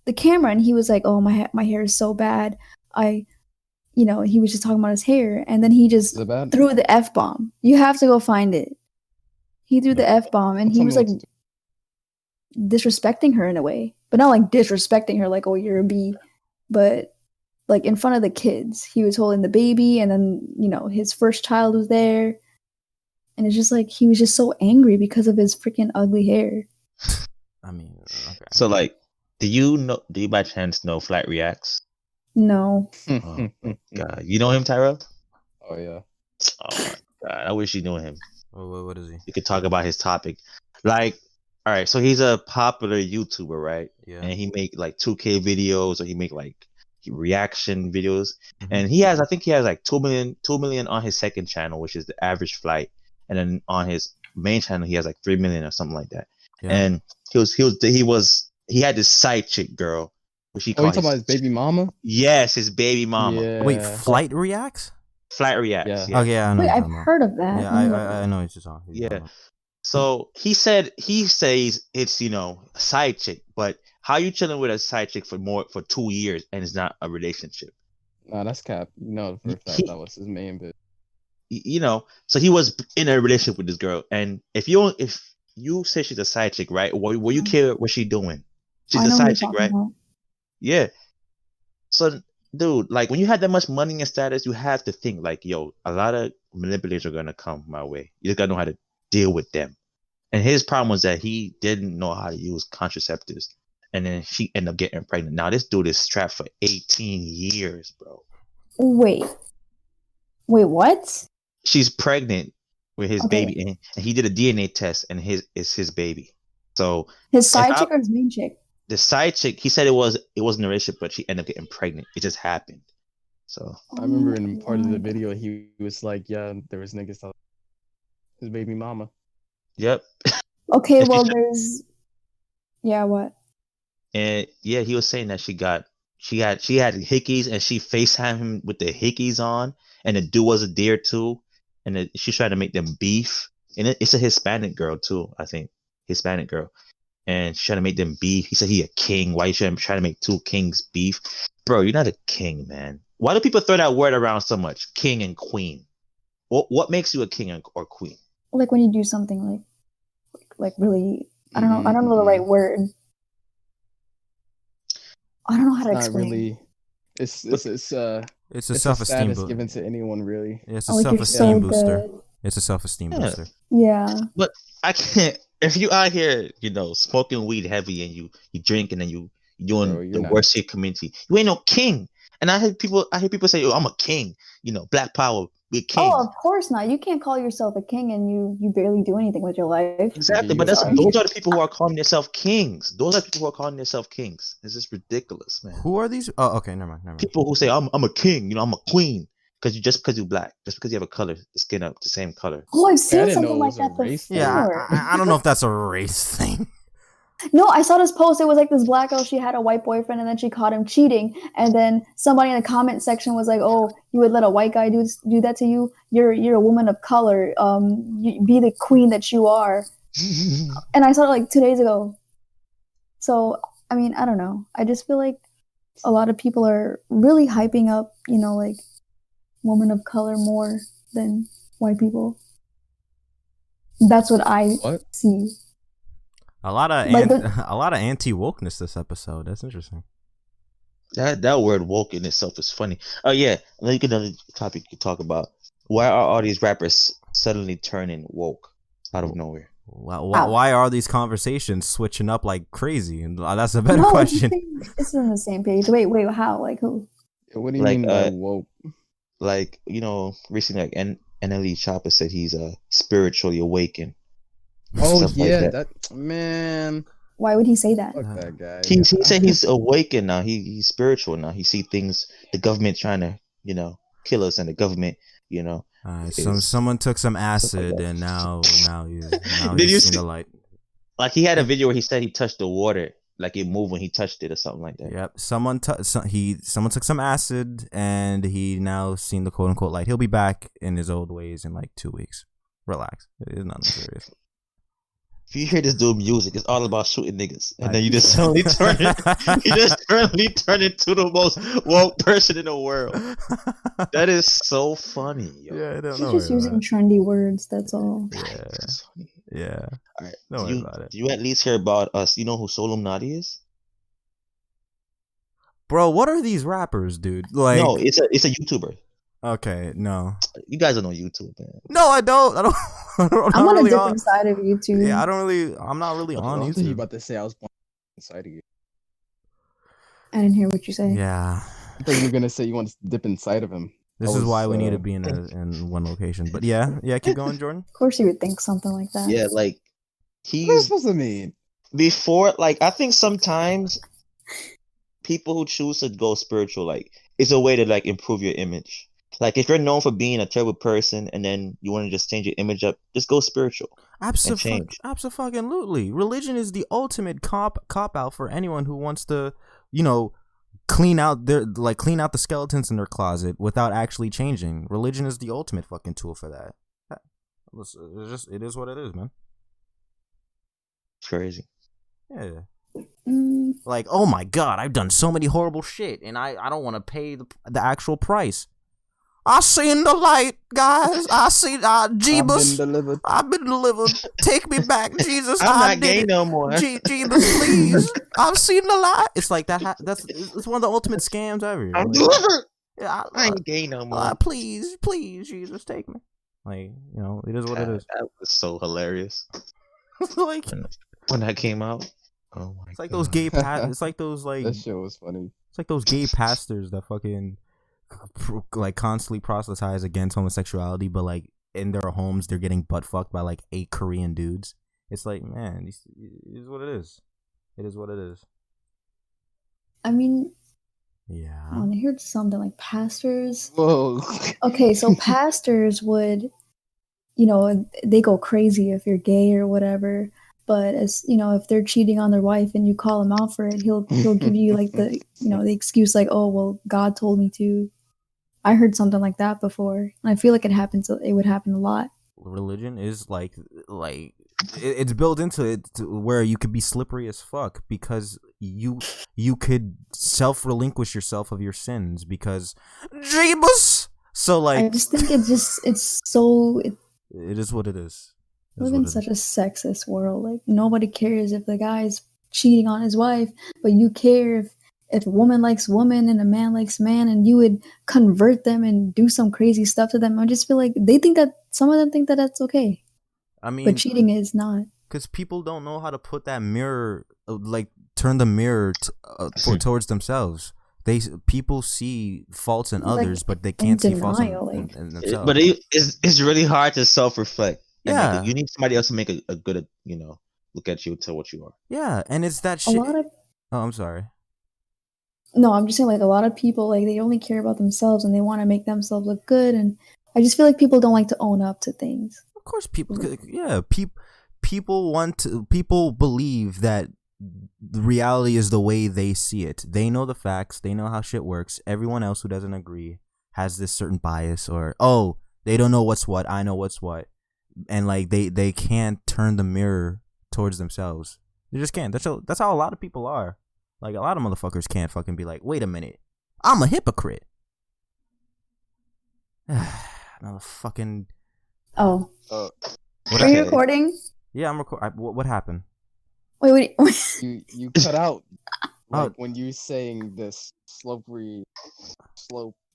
the camera, and he was like, "Oh, my hair is so bad." He was just talking about his hair, and then he just threw the F-bomb. You have to go find it. He threw the F-bomb, and he was like disrespecting her in a way, but not like disrespecting her like, "Oh, you're a B," but like in front of the kids. He was holding the baby, and then his first child was there, and it's just like he was just so angry because of his freaking ugly hair. I mean, okay. So like, do you by chance know Flat Reacts? No. Oh my god, you know him, Tyrell? Oh yeah. Oh my god, I wish you knew him. What is he? You could talk about his topic. Like, all right, so he's a popular YouTuber, right? Yeah. And he make like 2K videos, or he make like reaction videos, and I think he has like 2 million on his second channel, which is the Average Flight, and then on his main channel he has like 3 million or something like that. Yeah. And he had this side chick girl, which he called. You talking about his baby mama? Yes, his baby mama. Yeah. Wait, Flight Reacts? Flight Reacts. Yeah. Oh yeah, I know. Wait, I've heard of that. Yeah, I know it's just on. Yeah. So he says it's a side chick, but how you chilling with a side chick for 2 years and it's not a relationship? Nah, that's cap. For a fact that was his main bit. So he was in a relationship with this girl, and if you say she's a side chick, right? Will you care what she's doing? She's a side chick, right? About. Yeah. So, dude, like when you have that much money and status, you have to think like, yo, a lot of manipulators are gonna come my way. You just gotta know how to deal with them. And his problem was that he didn't know how to use contraceptives. And then she ended up getting pregnant. Now this dude is strapped for 18 years, bro. Wait, what? She's pregnant with his baby, and he did a DNA test, and it's his baby. So his side chick or his main chick? The side chick, he said it wasn't a relationship, but she ended up getting pregnant. It just happened. So I remember in part of the video, he was like, "Yeah, there was niggas telling his baby mama." Yep. Okay, well, there's. Yeah, what? And yeah, he was saying that she had hickeys, and she FaceTimed him with the hickeys on, and the dude was a deer too, and she's trying to make them beef, and it's a Hispanic girl too, I think, Hispanic girl, and she's trying to make them beef. He said he a king. Why you trying to make two kings beef, bro? You're not a king, man. Why do people throw that word around so much, king and queen? What makes you a king or queen? Like when you do something like really, I don't know. I don't know the right word. I don't know how to explain. Really, it's a self-esteem status given to anyone, really. Yeah, it's a self-esteem booster. It's a self-esteem booster. Yeah. But I can't. If you out here, smoking weed heavy and you drinking and you doing the worst shit community, you ain't no king. And I hear people say, "Oh, I'm a king." Black power. Be a king. Oh, of course not. You can't call yourself a king and you barely do anything with your life. Exactly, but those are the people who are calling themselves kings. Those are people who are calling themselves kings. It's just ridiculous, man. Who are these? Oh, okay, never mind. People who say I'm a king, I'm a queen, because you're black, just because you have a color, the skin up the same color. Oh, I've seen something like that before. Yeah, I don't know if that's a race thing. No, I saw this post. It was like this black girl. She had a white boyfriend, and then she caught him cheating. And then somebody in the comment section was like, "Oh, you would let a white guy do that to you? You're a woman of color. You be the queen that you are." And I saw it like 2 days ago. So I mean, I don't know. I just feel like a lot of people are really hyping up, like women of color more than white people. That's what I see. A lot of anti wokeness this episode. That's interesting. That word woke in itself is funny. Oh yeah, another topic you talk about. Why are all these rappers suddenly turning woke out of nowhere? Why are these conversations switching up like crazy? And that's a better question. It's on the same page. Wait, how? Like who? What do you mean by woke? Like recently, like NLE Chopper said he's spiritually awakened. Oh yeah, like that man. Why would he say that? Fuck that guy. He said he's awakened now. He's spiritual now. He see things. The government trying to kill us, and the government someone took some acid like and now he's seen the light. Like he had a video where he said he touched the water, like it moved when he touched it or something like that. Yep. Someone took some acid and he now seen the quote unquote light. He'll be back in his old ways in like 2 weeks. Relax. It is nothing serious. If you hear this dude music, it's all about shooting niggas, and then you just suddenly turn into the most woke person in the world. That is so funny. Yo. Yeah, I don't know. He's just using trendy words. That's all. Yeah. All right. Do you at least hear about us? You know who Solumnati is? Bro, what are these rappers, dude? Like, no, it's a YouTuber. Okay, no. You guys don't know YouTube, man. No, I don't. I'm on really a different side of YouTube. Yeah, I'm not really on YouTube. You about to say I was born inside of you. I didn't hear what you said. Yeah. I thought you were gonna say you want to dip inside of him. This is why we need to be in one location. But yeah, keep going, Jordan. Of course you would think something like that. Yeah, like what's supposed to mean? Before, like, I think sometimes people who choose to go spiritual, like, it's a way to like improve your image. Like, if you're known for being a terrible person and then you want to just change your image up, just go spiritual. Absolutely. Religion is the ultimate cop out for anyone who wants to, clean out the skeletons in their closet without actually changing. Religion is the ultimate fucking tool for that. It is what it is, man. It's crazy. Yeah. Like, oh my God, I've done so many horrible shit and I don't want to pay the actual price. I seen the light, guys. I see Jeebus. I've been delivered. Take me back, Jesus. I'm not gay no more. Jeebus, please. I've seen the light. It's like that. It's one of the ultimate scams ever. I'm delivered. Yeah, I ain't gay no more. Please, Jesus, take me. Like, it is what it is. That was so hilarious. Like when that came out. Oh my! It's like those gay it's like those like that shit was funny. It's like those gay pastors that fucking like constantly proselytize against homosexuality, but like in their homes they're getting butt fucked by like 8 Korean dudes. It's like, man, it is what it is. It is what it is. I mean, Yeah. I heard something like pastors. Whoa. Okay, so pastors would, they go crazy if you're gay or whatever. But as if they're cheating on their wife and you call him out for it, he'll give you like the the excuse like, oh well, God told me to. I heard something like that before, and I feel like it would happen a lot. Religion is like it's built into it where you could be slippery as fuck because you could self-relinquish yourself of your sins because Jesus. So like, I just think it's so. It is what it is. We live in such a sexist world. Like nobody cares if the guy's cheating on his wife, but you care if a woman likes woman and a man likes man, and you would convert them and do some crazy stuff to them. I just feel like they think that some of them think that that's okay. I mean, but cheating is not. Because people don't know how to put that mirror, like turn the mirror towards themselves. People see faults in others, but they can't see faults in themselves. But it's really hard to self-reflect. Yeah, like, you need somebody else to make a good, look at you and tell what you are. Yeah, and it's that shit. Oh, I'm sorry. No, I'm just saying, like, a lot of people, like, they only care about themselves and they want to make themselves look good. And I just feel like people don't like to own up to things. Of course, people believe that the reality is the way they see it. They know the facts. They know how shit works. Everyone else who doesn't agree has this certain bias, or, oh, they don't know what's what. I know what's what. And like they can't turn the mirror towards themselves. They just can't. That's how a lot of people are. Like a lot of motherfuckers can't fucking be like, wait a minute, I'm a hypocrite. Another fucking. Oh. Are you recording? Yeah, I'm recording. What happened? Wait. You cut out when you saying this slope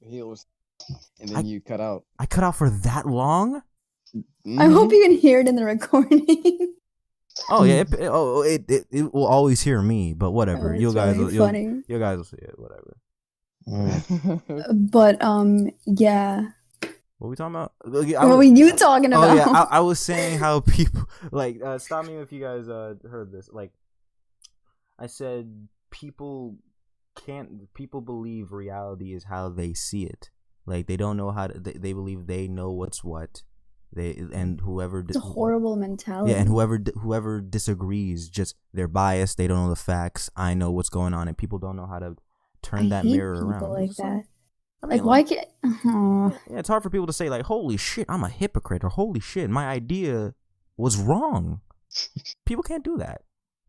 hills, and then you cut out. I cut out for that long. I hope you can hear it in the recording. Oh yeah, it will always hear me, but whatever. You guys will see it, whatever. But yeah. What are we talking about? What were you talking about? Oh yeah, I was saying how people like stop me if you guys heard this. Like I said, people believe reality is how they see it. Like they don't know how to. They believe they know what's what. It's a horrible mentality. Yeah, and whoever disagrees, just they're biased. They don't know the facts. I know what's going on, and people don't know how to turn that mirror around. People like that. I mean, why can't? Yeah, it's hard for people to say like, "Holy shit, I'm a hypocrite," or "Holy shit, my idea was wrong." People can't do that.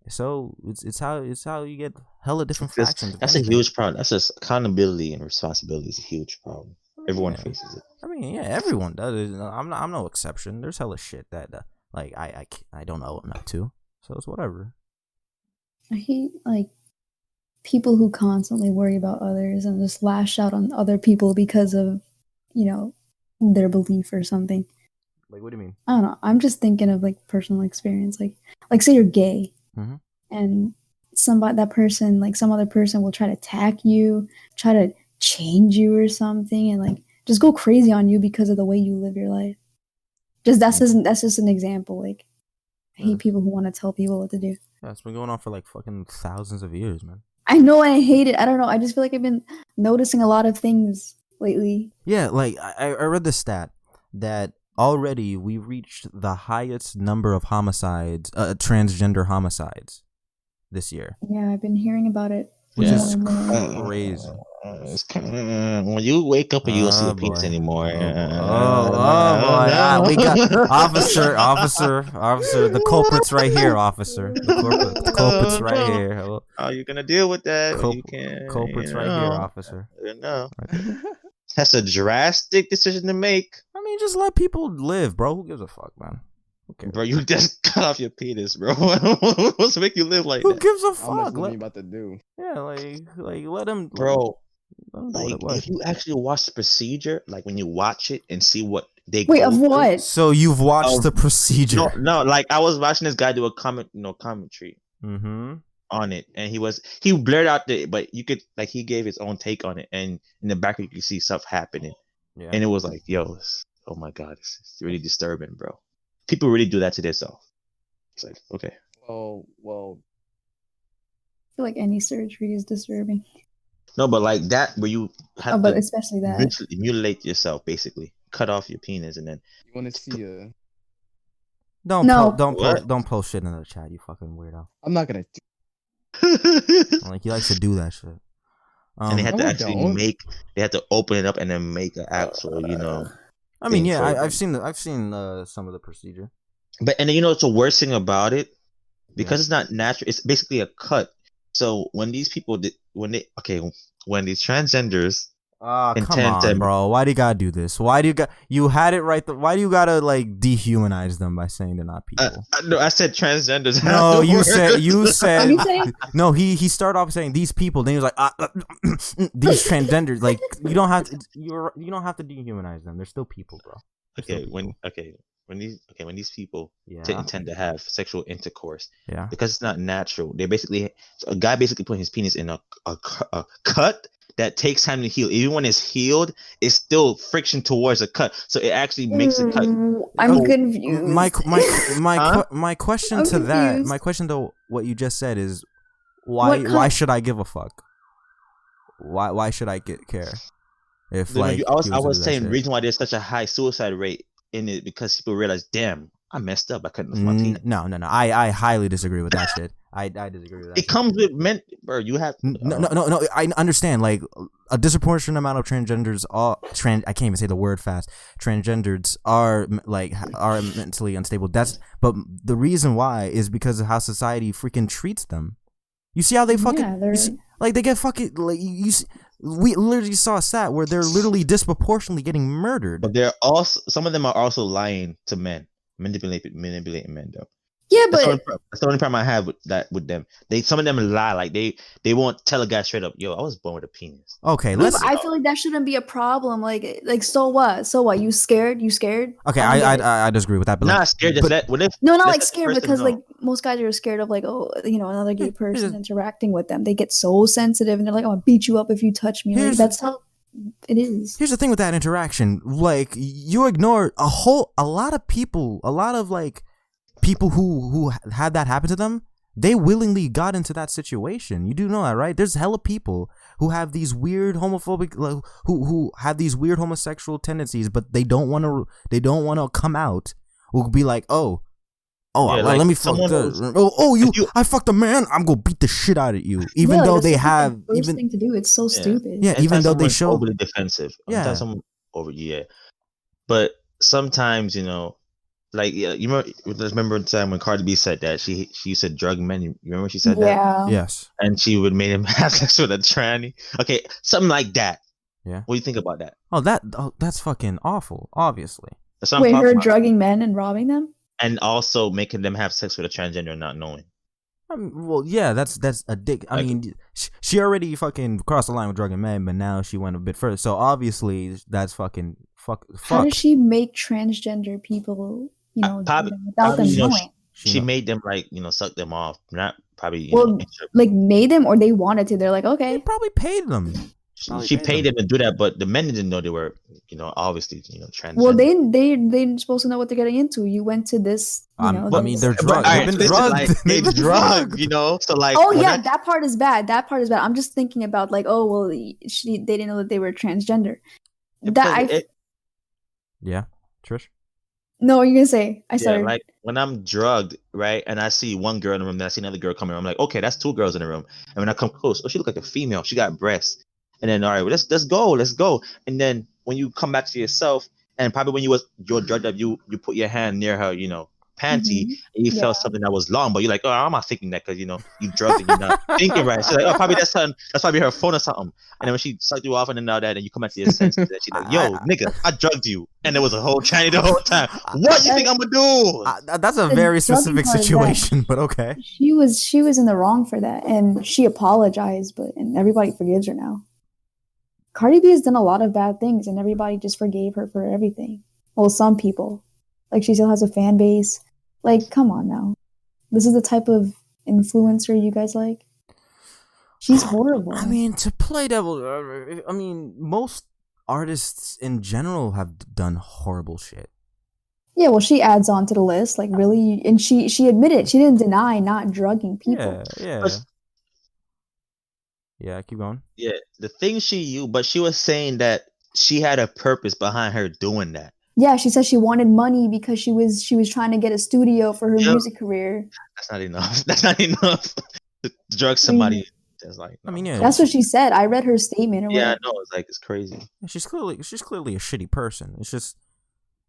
So it's how you get hella different factions. That's a huge problem. That's just accountability and responsibility is a huge problem. Everyone faces it. I mean, yeah, everyone does. I'm no exception. There's hella shit that like I don't know not to. So it's whatever. I hate like people who constantly worry about others and just lash out on other people because of their belief or something. Like, what do you mean? I don't know. I'm just thinking of like personal experience. Like say you're gay, and some other person will try to attack you, try to change you or something, and like just go crazy on you because of the way you live your life. That's just an example. Like I hate people who want to tell people what to do. Yeah, it's been going on for like fucking thousands of years, man. I know, and I hate it. I don't know. I just feel like I've been noticing a lot of things lately. Yeah, like I read the stat that already we reached the highest number of homicides, transgender homicides, this year. Yeah, I've been hearing about it. Which is crazy. It's kind of, when you wake up and you don't see the penis anymore. Boy! We got officer. The culprit's right here, officer. The culprit's right here. How are you gonna deal with that? Culprit's right here, officer. No, that's a drastic decision to make. I mean, just let people live, bro. Who gives a fuck, man? Okay. Bro, you just cut off your penis, bro. What's to make you live like Who that? Who gives a fuck? What are you about to do? Yeah, like let him, bro. Like if you actually watch the procedure, like when you watch it and see what they of what? So you've watched the procedure? No. Like I was watching this guy do a commentary on it, and he blurred out but you could like he gave his own take on it, and in the back you could see stuff happening, and it was like, yo, oh my god, it's really disturbing, bro. People really do that to themselves. It's like, okay. Well. I feel like any surgery is disturbing. No, but like that where you have but to especially that. mutilate yourself, basically cut off your penis, and then you want to see a. Don't post shit in the chat, you fucking weirdo. I'm not gonna. Like he likes to do that shit. And they had to actually they had to open it up and then make an actual, I mean, yeah, I've seen some of the procedure. But and then, it's the worst thing about it, because it's not natural. It's basically a cut. So when these people when these transgenders. Come on, bro. Why do you gotta do this? Why do you had it right? Why do you gotta like dehumanize them by saying they're not people? No, I said transgenders. No, you said. No, he started off saying these people. Then he was like, these transgenders. Like you don't have to dehumanize them. They're still people, bro. When these people intend to have sexual intercourse, because it's not natural. A guy basically put his penis in a cut that takes time to heal. Even when it's healed, it's still friction towards a cut, so it actually makes a cut. I'm confused. My question to confused. That, my question to what you just said is, why should I give a fuck? Why should I care? If I was saying the reason why there's such a high suicide rate in it, because people realize, damn, I messed up. I couldn't lift my penis. No. I highly disagree with that shit. I disagree with that. It comes with men, bro. You have no. I understand. Like a disproportionate amount of transgenders I can't even say the word fast. Transgenders are mentally unstable. But the reason why is because of how society freaking treats them. You see how they fucking they get fucking like you. We literally saw a stat where they're literally disproportionately getting murdered. But they're also, some of them are also lying to men, manipulating men though. Yeah, but that's the only problem I have with them. Some of them lie, like they won't tell a guy straight up, yo, I was born with a penis. Okay, I feel like that shouldn't be a problem. Like so what? So what? You scared? Okay, I disagree with that. But not scared. Not scared because like most guys are scared of like another gay person interacting with them. They get so sensitive and they're like, oh, I'll beat you up if you touch me. Like, that's how it is. Here's the thing with that interaction. Like you ignore a lot of people, people who had that happen to them, they willingly got into that situation. You do know that, right? There's hella people who have these weird homophobic, who have these weird homosexual tendencies, but they don't want to come out. Will be like, let me fuck I fucked a man. I'm gonna beat the shit out of you, even though they have the worst thing to do. It's so stupid. Yeah, even though they show overly defensive. But sometimes you remember the time when Cardi B said that she used to drug men. You remember she said that? Yes. And she would make him have sex with a tranny. Okay, something like that. Yeah. What do you think about that? That's fucking awful. Obviously. Wait, her drugging men and robbing them, and also making them have sex with a transgender, not knowing. Well, yeah, that's a dick. I mean, she already fucking crossed the line with drugging men, but now she went a bit further. So obviously, that's fucking fuck. How does she make transgender people? Without them knowing. She made them suck them off. Not probably. Made them, or they wanted to. They're like, okay. They probably paid them. She paid them to do that, but the men didn't know they were, obviously, transgender. Well, they're supposed to know what they're getting into. You went to this, I mean, they're drugged. They've been drugged. They've drugged, So like. Oh yeah, that part is bad. I'm just thinking about they didn't know that they were transgender. Yeah, Trish. No, you're gonna say I started. Like when I'm drugged, right, and I see one girl in the room, then I see another girl coming. I'm like, okay, that's two girls in the room. And when I come close, she look like a female. She got breasts. And then all right, let's go. And then when you come back to yourself, and probably when you're drugged up, you put your hand near her, panty, and you felt something that was long, but you're like, oh, I'm not thinking that because you drugged and you're not thinking right. So like, oh, probably that's probably her phone or something. And then when she sucked you off and then all that, and you come back to your senses, and she's like, yo, nigga, I drugged you, and there was a whole tranny the whole time. What do you think I'm gonna do? That's a very specific situation, but okay. She was in the wrong for that, and she apologized, and everybody forgives her now. Cardi B has done a lot of bad things, and everybody just forgave her for everything. Well, some people. Like, she still has a fan base. Like, come on now. This is the type of influencer you guys like? She's horrible. I mean, to play devil, most artists in general have done horrible shit. Yeah, well, she adds on to the list. Like, really? And she admitted. She didn't deny not drugging people. Yeah. Yeah, keep going. Yeah, the thing she used, but she was saying that she had a purpose behind her doing that. Yeah, she said she wanted money because she was trying to get a studio for her music career. That's not enough. That's not enough to drug somebody. That's like, no. I mean, yeah, that's what she said. I read her statement. Yeah, I know. It's like it's crazy. She's clearly a shitty person. It's just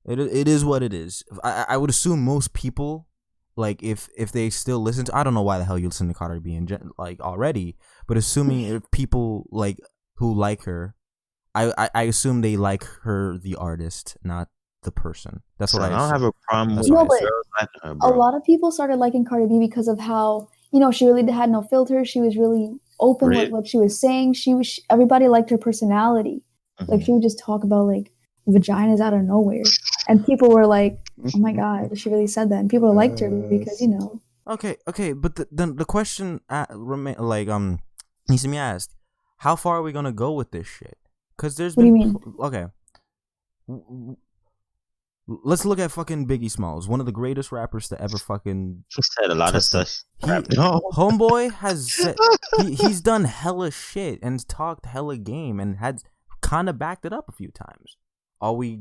it is what it is. I would assume most people, like if they still listen to, I don't know why the hell you listen to Cardi B like already, but assuming if people like who like her, I assume they like her the artist, not the person. That's what I don't have a problem with girls liking her, bro. A lot of people started liking Cardi B because of how, you know, she really had no filter. She was really open with what she was saying. Everybody liked her personality. Mm-hmm. Like she would just talk about like vaginas out of nowhere, and people were like, "Oh my god, she really said that." And people liked her because, you know. Okay, but the question needs to be asked: how far are we gonna go with this shit? Because there's what do you mean? Okay. Let's look at fucking Biggie Smalls, one of the greatest rappers to ever fucking. He said a lot of stuff. Homeboy has said, he's done hella shit and talked hella game and had kind of backed it up a few times. Are we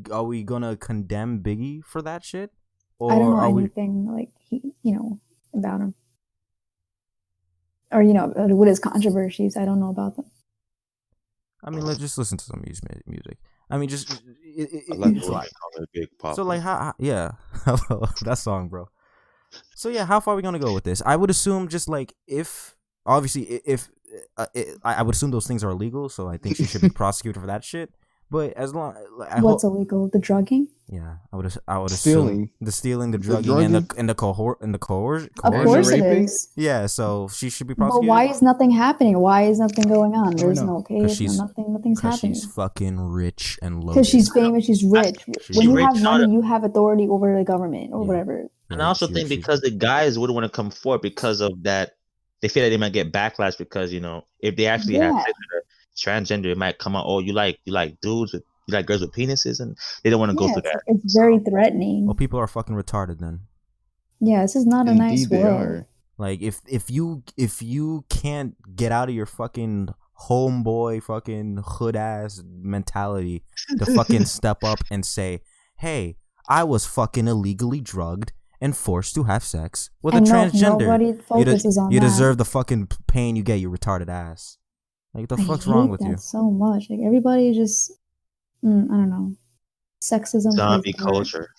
gonna condemn Biggie for that shit? Or I don't know anything like about him, or what his controversies. I don't know about them. I mean, let's just listen to some music. I mean, just it's like Big Pop. So like, that song, bro. So yeah, how far are we gonna go with this? I would assume just like if I would assume those things are illegal, so I think she should be prosecuted for that shit. But as long what's illegal? The drugging? Yeah, I would assume the stealing, the drugging, and the coercion. Of course it is. Yeah, so she should be prosecuted. But why is nothing happening? Why is nothing going on? There's no case. Nothing's happening. She's fucking rich and low. Because she's famous. She's rich. When you have money, you have authority over the government or whatever. And I also think because the guys wouldn't want to come forward because of that, they feel that they might get backlash because if they actually have transgender, it might come out. Oh, you like dudes with. You like girls with penises, and they don't want to go through that. It's very threatening. Well, people are fucking retarded then. Yeah, this is not a nice world. Like if you can't get out of your fucking homeboy fucking hood ass mentality to fucking step up and say, "Hey, I was fucking illegally drugged and forced to have sex with a transgender." Nobody focuses on that. You deserve the fucking pain you get, you retarded ass. Like the fuck's wrong with you? So much. Like everybody just. I don't know. Sexism. Zombie culture.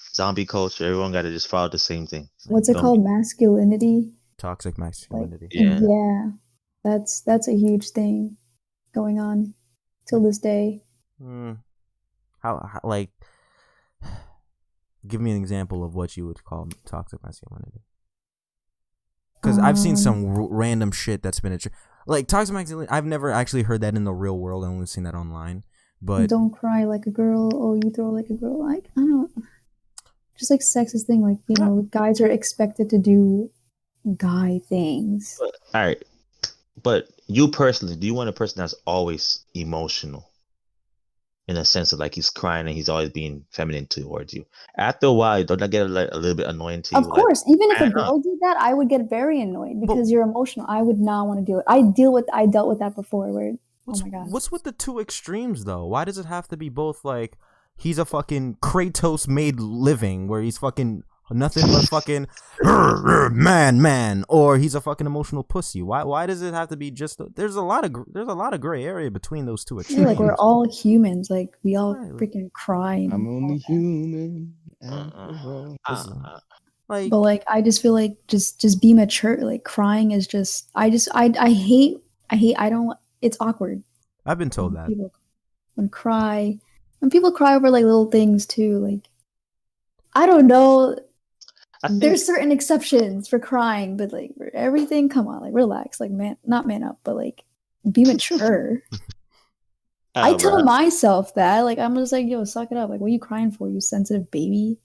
Everyone got to just follow the same thing. What's it called? Masculinity. Toxic masculinity. Yeah. That's a huge thing going on till this day. How like? Give me an example of what you would call toxic masculinity. Because I've seen some random shit that's been like toxic masculinity. I've never actually heard that in the real world. I've only seen that online. But don't cry like a girl, or you throw like a girl. Like I don't know, just like sexist thing. Like guys are expected to do guy things. All right, but you personally, do you want a person that's always emotional, in a sense of like he's crying and he's always being feminine towards you? After a while, don't that get a little bit annoying to you? Of course, even if a girl did that, I would get very annoyed because you're emotional. I would not want to deal with. I dealt with that before. Where oh my god. What's with the two extremes though? Why does it have to be both like he's a fucking Kratos made living where he's fucking nothing but fucking man or he's a fucking emotional pussy? Why does it have to be just there's a lot of gray area between those two extremes. Yeah, like we're all humans, like we all freaking cry. I'm only human. But like I just feel like just be mature. Like crying is just I hate I don't. It's awkward. I've been told that. When people cry over like little things too, like I don't know. There's certain exceptions for crying, but like for everything, come on, like relax, like not man up, but like be mature. I tell myself that, like I'm just like, yo, suck it up. Like, what are you crying for, you sensitive baby?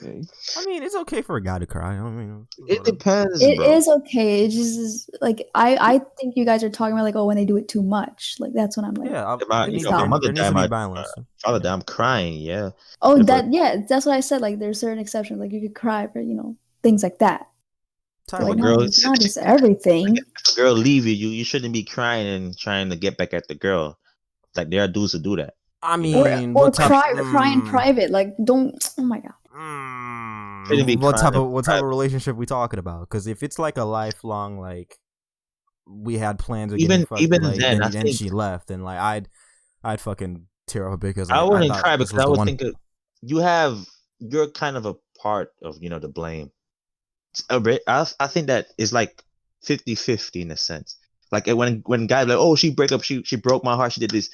I mean, it's okay for a guy to cry. I mean, it depends. It is okay. It just is like I think you guys are talking about like, oh, when they do it too much. Like that's when I'm like, my mother died, my father died, I'm crying. Yeah. Oh, that's what I said. Like there's certain exceptions. Like you could cry for things like that. type Like, of no, girl- it's not just everything. If a girl leave you shouldn't be crying and trying to get back at the girl. Like there are dudes who do that. I Or mean, or what type? cry in private. Like, don't. Oh my god. Shouldn't be What type crying of in private. relationship we talking about? Because if it's like a lifelong, like we had plans of Even- getting fucked, even like, then, I then think- she left, and like I'd fucking tear up because I wouldn't thought cry this because was I the would one. think you're kind of a part of the blame. I think that is like 50-50 in a sense. Like when guys like, oh, she broke my heart, she did this.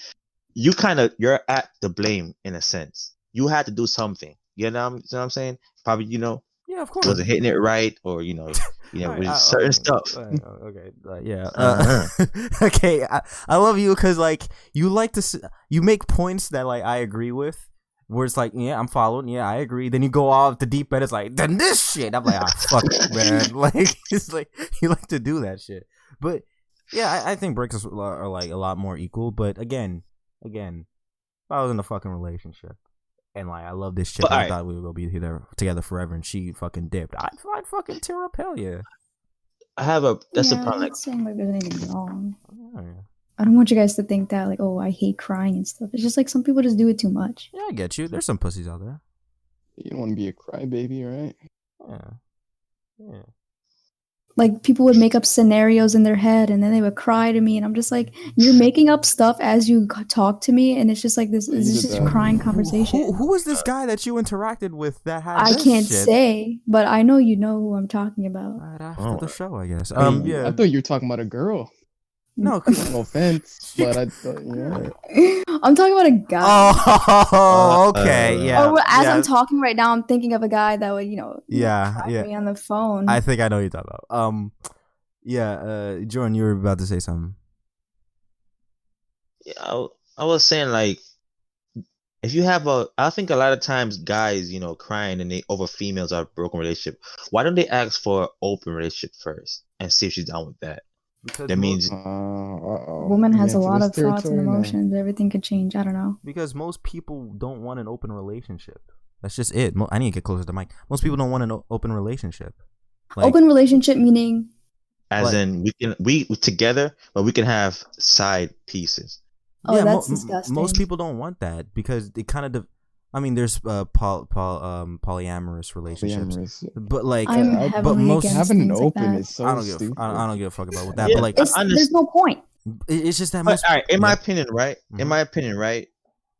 You're at the blame in a sense. You had to do something. You know what I'm saying? Probably Yeah, of course. wasn't hitting it right, or Alright, with certain stuff. Okay, yeah. Uh-huh. Okay, I love you because like you like to you make points that like I agree with. Where it's like, yeah, I'm following, yeah, I agree. Then you go off the deep end. It's like, then this shit. I'm like, fuck, man. Like it's like you like to do that shit. But yeah, I think breaks are like a lot more equal. But again, if I was in a fucking relationship and like I love this chick, But, I alright. thought we were gonna be together forever, and she fucking dipped. I'd fucking tear up, hell yeah. That's the Yeah, problem. I'm Like, not saying like there's anything wrong. Oh, yeah. I don't want you guys to think that like, oh, I hate crying and stuff. It's just like some people just do it too much. Yeah, I get you. There's some pussies out there. You don't want to be a crybaby, right? Yeah. Like people would make up scenarios in their head and then they would cry to me, and I'm just like, you're making up stuff as you talk to me, and it's just like this. It's just a crying conversation. Who was this guy that you interacted with that had I this can't shit? say, but I know you know who I'm talking about. Right after Oh. the show, I guess. Hey, Yeah. I thought you were talking about a girl. No. No offense, but I thought, I'm talking about a guy. Oh, okay. Yeah. Or as yeah. I'm talking right now, I'm thinking of a guy that would, Yeah, cry yeah. me on the phone. I think I know what you're talking about. Yeah. Jordan, you were about to say something. I was saying, like, if you have I think a lot of times guys, crying and they over females are broken relationship. Why don't they ask for an open relationship first and see if she's down with that? Because That means Woman has a lot of thoughts and emotions. Everything could change. I don't know. Because most people don't want an open relationship. That's just it. I need to get closer to the mic. Most people don't want an open relationship. Like, Open relationship meaning as in we together, but we can have side pieces. Oh, that's disgusting. Most people don't want that because it kind of. I mean, there's polyamorous relationships, but like, I'm but heavily most against having an things like open that. is so I don't give. stupid. I don't give a fuck about that. Yeah, But like, There's no point. it's just that But, most. all right, in my Yeah. opinion, right? Mhm. In my opinion, right?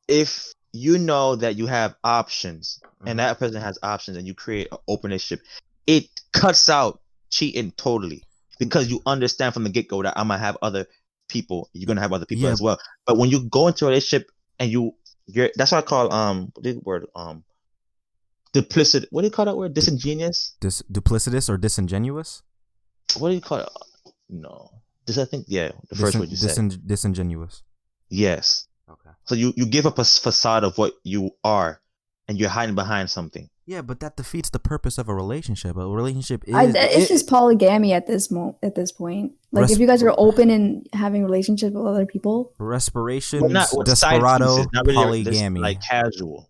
If you know that you have options and that person has options and you create an open relationship, it cuts out cheating totally because you understand from the get-go that I'm gonna have other people, you're gonna have other people Yeah. as well. But when you go into a relationship and you're that's what I call what is the word duplicit, what do you call that word? Disingenuous? Duplicitous or disingenuous? What do you call it? No. I think the first word you said. Disingenuous. Yes. Okay. So you give up a facade of what you are, and you're hiding behind something. Yeah, but that defeats the purpose of a relationship. A relationship is It's just polygamy at this point. Like if you guys are open and having relationships with other people, respirations, But not with side desperado, pieces, not really just, polygamy. like casual.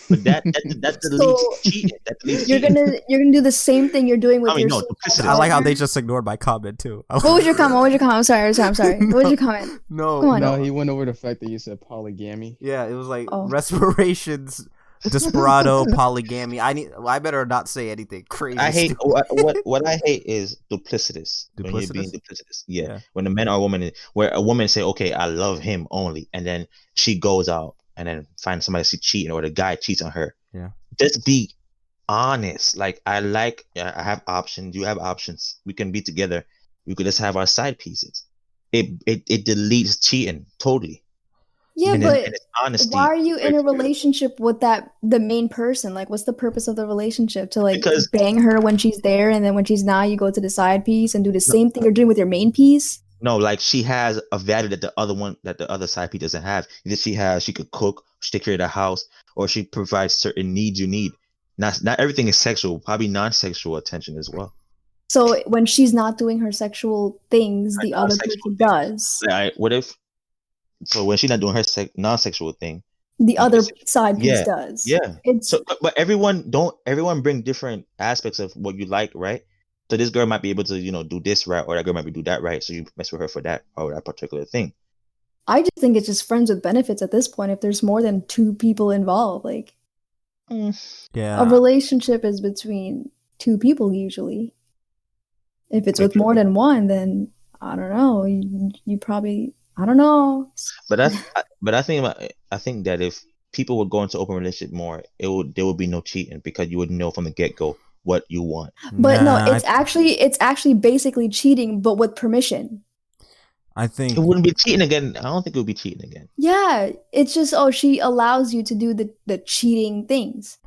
But that deletes cheating. That deletes you're cheating. gonna do the same thing you're doing with I mean, your. no, duplicity. I like how they just ignored my comment too. What was your comment? I'm sorry. I'm sorry. What was your comment? No, Come on. No, he went over the fact that you said polygamy. Yeah, it was like Oh. respirations, desperado, polygamy. I better not say anything crazy. I hate stupid. what I hate is duplicitous. When you're being Duplicitous? duplicitous, yeah. Yeah. When a man or a woman, where a woman say, "Okay, I love him only," and then she goes out and then finds somebody cheating, or the guy cheats on her. Yeah. Just be honest. Like I have options. You have options. We can be together. We could just have our side pieces. It deletes cheating totally. Yeah, and but it's honesty. why are you in a relationship with the main person? Like, what's the purpose of the relationship? To like Because- bang her when she's there, and then when she's not, you go to the side piece and do the same thing you're doing with your main piece. No, like she has a value that the other side piece doesn't have. Either she could cook, she take care of the house, or she provides certain needs you need. Not everything is sexual, probably non-sexual attention as well. So when she's not doing her sexual things, the other person does. Like, so when she's not doing her non-sexual thing, The other side piece Yeah, does. yeah. It's So, but everyone bring different aspects of what you like, right? So this girl might be able to, do this right, or that girl might be do that right. So you mess with her for that or that particular thing. I just think it's just friends with benefits at this point. If there's more than two people involved, like yeah, a relationship is between two people usually. If it's with more than one, then I don't know. You probably I don't know. But I think that if people would go into open relationship more, there would be no cheating because you would know from the get go what you want. But no, it's actually basically cheating, but with permission. I think it wouldn't be cheating again. I don't think it would be cheating again. Yeah, it's just she allows you to do the cheating things.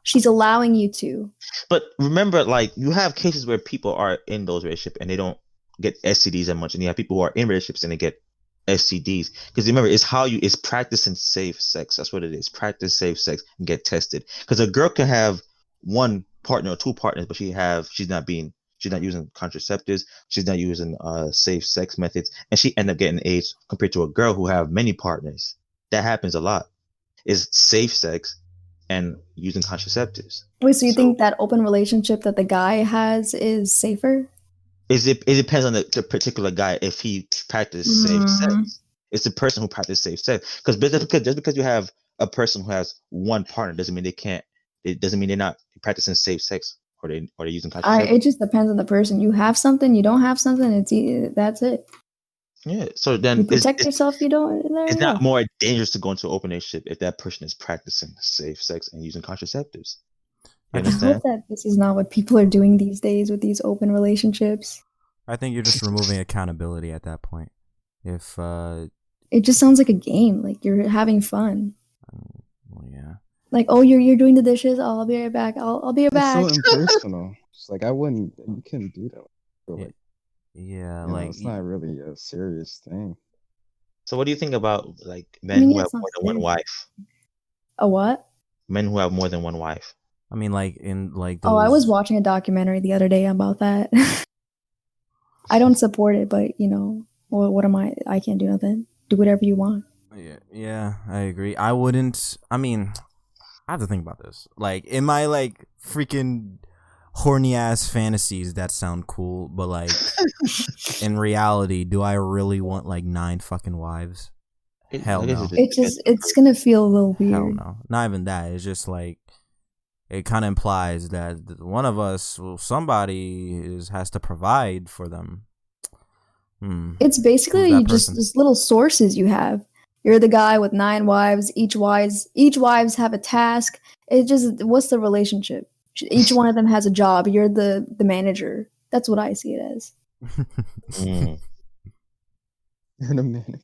She's allowing you to. But remember, like, you have cases where people are in those relationships and they don't get STDs that much, and you have people who are in relationships and they get STDs. Because remember, it's practicing safe sex. That's what it is. Practice safe sex and get tested. Because a girl can have one partner or two partners, but she's not using contraceptives, she's not using safe sex methods, and she end up getting AIDS compared to a girl who have many partners. That happens a lot. Is safe sex and using contraceptives. Wait, so you think that open relationship that the guy has is safer? It depends on the particular guy if he practices safe sex. It's the person who practices safe sex. Because just because you have a person who has one partner doesn't mean they can't. It doesn't mean they're not practicing safe sex or they're using contraceptives. It just depends on the person. You have something, you don't have something. That's it. Yeah. So then you protect yourself. You don't. It's not more dangerous to go into an open relationship if that person is practicing safe sex and using contraceptives. I hope that this is not what people are doing these days with these open relationships. I think you're just removing accountability at that point. If it just sounds like a game, like you're having fun. Well, yeah. Like, oh, you're doing the dishes. Oh, I'll be right back. I'll be right back. It's so impersonal. It's like you couldn't do that. Like, yeah, like it's not really a serious thing. So what do you think about like men who have more than one wife? A what? Men who have more than one wife. I mean, like in like. Oh, I was watching a documentary the other day about that. I don't support it, but what am I? I can't do nothing. Do whatever you want. Yeah, I agree. I wouldn't. I mean, I have to think about this. Like, in my like freaking horny ass fantasies that sound cool, but like in reality, do I really want like 9 fucking wives? Hell no. It's gonna feel a little weird. Hell no. Not even that. It's just like it kind of implies that one of us, somebody has to provide for them. It's basically just little sources you have. You're the guy with 9 wives. Each wives have a task. It just, what's the relationship? Each one of them has a job. You're the manager. That's what I see it as. You're the manager.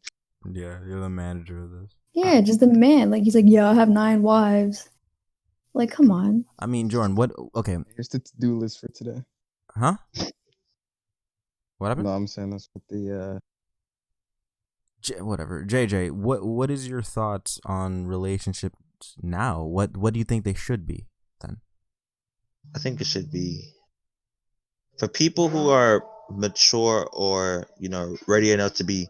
Yeah, you're the manager of this. Yeah, just the man. Like, he's like, yeah, I have 9 wives. Like, come on. I mean, Jordan, what? Okay. Here's the to-do list for today. Huh? What happened? No, I'm saying that's what the whatever. JJ, what is your thoughts on relationships now? What do you think they should be then? I think it should be for people who are mature or ready enough to be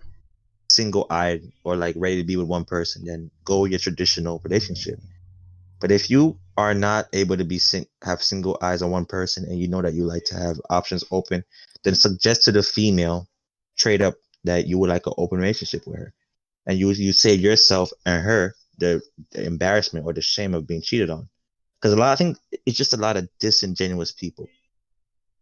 single-eyed or like ready to be with one person, then go with your traditional relationship. But if you are not able to have single eyes on one person and you know that you like to have options open, then suggest to the female trade up that you would like an open relationship with her, and you save yourself and her the embarrassment or the shame of being cheated on. Because I think it's just a lot of disingenuous people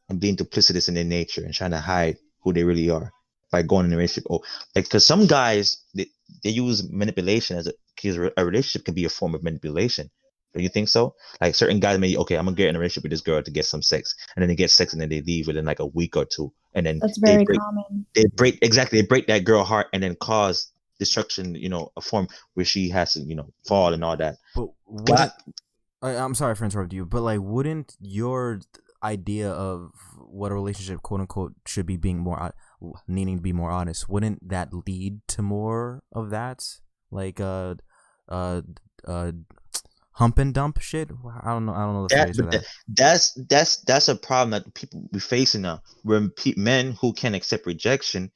and being duplicitous in their nature and trying to hide who they really are by going in a relationship. Because some guys they use manipulation because a relationship can be a form of manipulation. Do you think so? Like certain guys I'm gonna get in a relationship with this girl to get some sex, and then they get sex and then they leave within like a week or two, and then that's very common. They break that girl heart and then cause destruction. A form where she has to fall and all that. But I'm sorry for interrupting you, but like, wouldn't your idea of what a relationship, quote unquote, should be being more needing to be more honest, wouldn't that lead to more of that, like hump and dump shit? I don't know the phrase for that. That's a problem that people be facing now. Where men who can't accept rejection,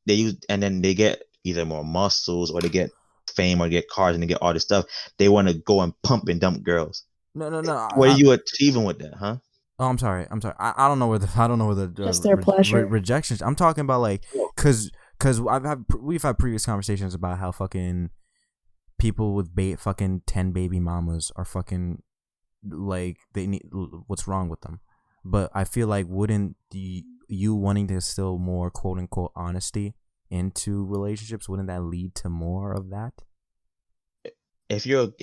they use, and then they get either more muscles or they get fame or get cars and they get all this stuff. They want to go and pump and dump girls. No. What are you achieving with that, huh? Oh, I'm sorry. I don't know where the Just their pleasure. rejections. I'm talking about like because we've had previous conversations about how fucking people with fucking 10 baby mamas are fucking like they need what's wrong with them. But I feel like wouldn't you wanting to instill more quote unquote honesty into relationships, wouldn't that lead to more of that? If you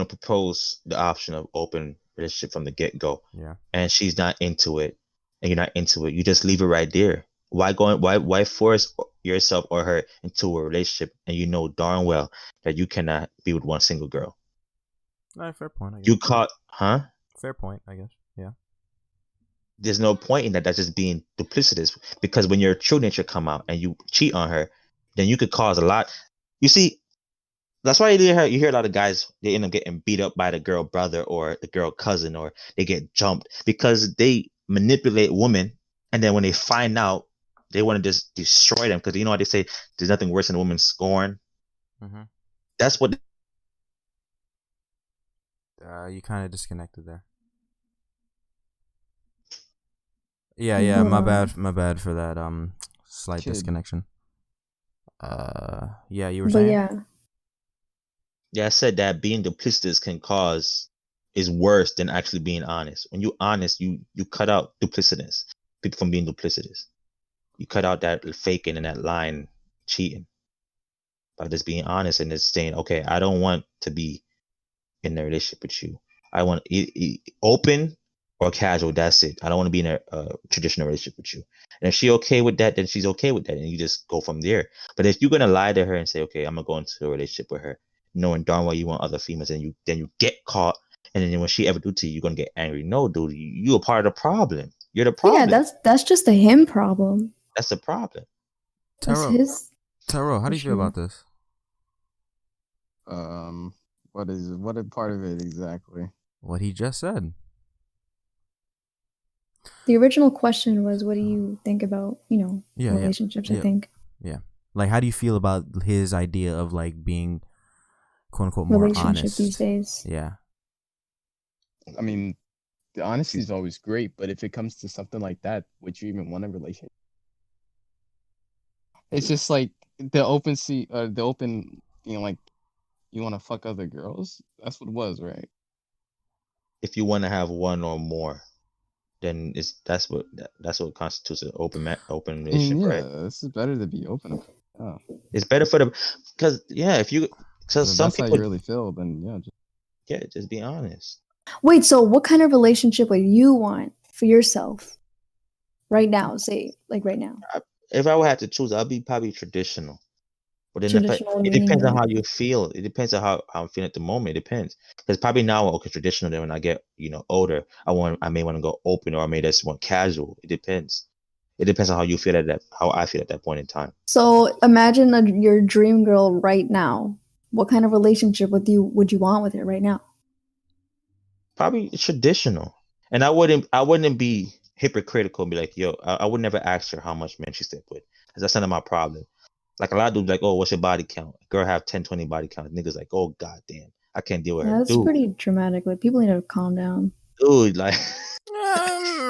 propose the option of open relationship from the get-go, yeah, and she's not into it and you're not into it, you just leave it right there. Why force yourself or her into a relationship and you know darn well that you cannot be with one single girl? Fair point, I guess. You caught Fair point, I guess. Yeah. There's no point in that. That's just being duplicitous, because when your true nature come out and you cheat on her, then you could cause a lot. You see, that's why you hear a lot of guys, they end up getting beat up by the girl brother or the girl cousin, or they get jumped because they manipulate women, and then when they find out, they want to just destroy them, because you know what they say, there's nothing worse than a woman scorn. Mm-hmm. That's what. You kind of disconnected there. Yeah. My bad for that slight disconnection. Yeah, you were saying. Yeah, I said that being duplicitous is worse than actually being honest. When you're honest, you cut out duplicitous, people from being duplicitous. You cut out that faking and that lying, cheating, by just being honest and just saying, okay, I don't want to be in a relationship with you. I want open or casual. That's it. I don't want to be in a traditional relationship with you. And if she's okay with that, then she's okay with that, and you just go from there. But if you're gonna lie to her and say, okay, I'm gonna go into a relationship with her, knowing darn well you want other females, and then you get caught, and then when she ever do to you, you're gonna get angry. No, dude, you a part of the problem. You're the problem. Yeah, that's just a him problem. That's the problem. Taro, how do you feel about this? What part of it exactly? What he just said. The original question was, what do you think about, relationships, I think. Yeah. Like, how do you feel about his idea of, like, being, quote unquote, more honest these days? Yeah. I mean, the honesty is always great, but if it comes to something like that, would you even want a relationship? It's just like the open, like, you want to fuck other girls? That's what it was, right? If you want to have one or more, then that's what constitutes an open relationship, right? Yeah, this is better to be open. Oh. It's better for them, because some people, how you really feel, then just be honest. Wait, so what kind of relationship would you want for yourself right now? Say, like right now. If I would have to choose, I'd be probably traditional. But then it depends on how you feel. It depends on how I'm feeling at the moment. It depends. Because probably now, okay, traditional. Then when I get older, I may want to go open, or I may just want casual. It depends. It depends on how you feel how I feel at that point in time. So imagine your dream girl right now. What kind of relationship would you want with her right now? Probably traditional. And I wouldn't be hypocritical and be like, yo, I would never ask her how much men she slept with, because that's none of my problem. Like, a lot of dudes like, oh, what's your body count? Girl have 10, 20 body count. Niggas like, oh, goddamn, I can't deal with her. That's pretty dramatic. Like, people need to calm down. Dude, like,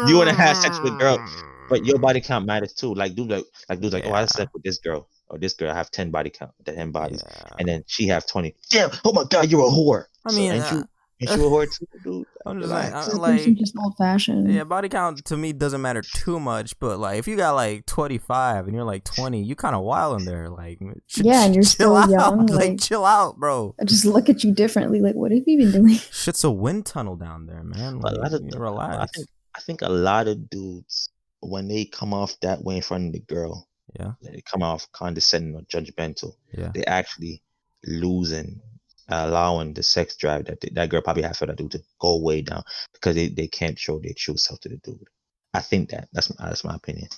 you want to have sex with a girl, but your body count matters too. Like, dudes like, oh, I slept with this girl, or this girl have 10 body count, 10 bodies, and then she have 20. Damn, oh my God, you're a whore. I mean, ain't you a whore too, dude? I'm just like just old fashioned. Yeah, body count to me doesn't matter too much, but like if you got like 25 and you're like 20, you kind of wild in there, like and you're still young, like chill out, bro. I just look at you differently. Like, what have you been doing? Shit's a wind tunnel down there, man. Like, relax. I think a lot of dudes, when they come off that way in front of the girl, they come off condescending or judgmental. Yeah, they actually losing. Allowing the sex drive that girl probably has for that dude to go way down, because they can't show their true self to the dude. I think that's my opinion.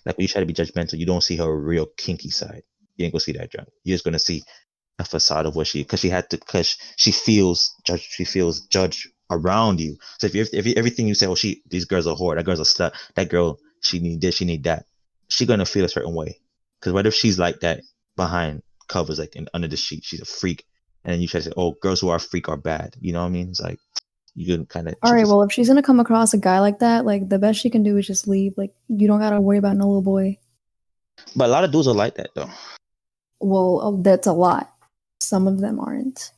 Like, when you try to be judgmental, you don't see her real kinky side. You ain't gonna see that junk. You're just gonna see a facade of what because she feels judged around you. So if everything you say, oh, these girls are whore, that girl's a slut, that girl, she need this, she need that, she gonna feel a certain way. Because what if she's like that behind covers, like under the sheet, she's a freak. And then you try to say, oh, girls who are freak are bad. You know what I mean? It's like, you can kind of. All right, well, if she's gonna come across a guy like that, like the best she can do is just leave. Like you don't gotta worry about no little boy. But a lot of dudes are like that though. Well, that's a lot. Some of them aren't.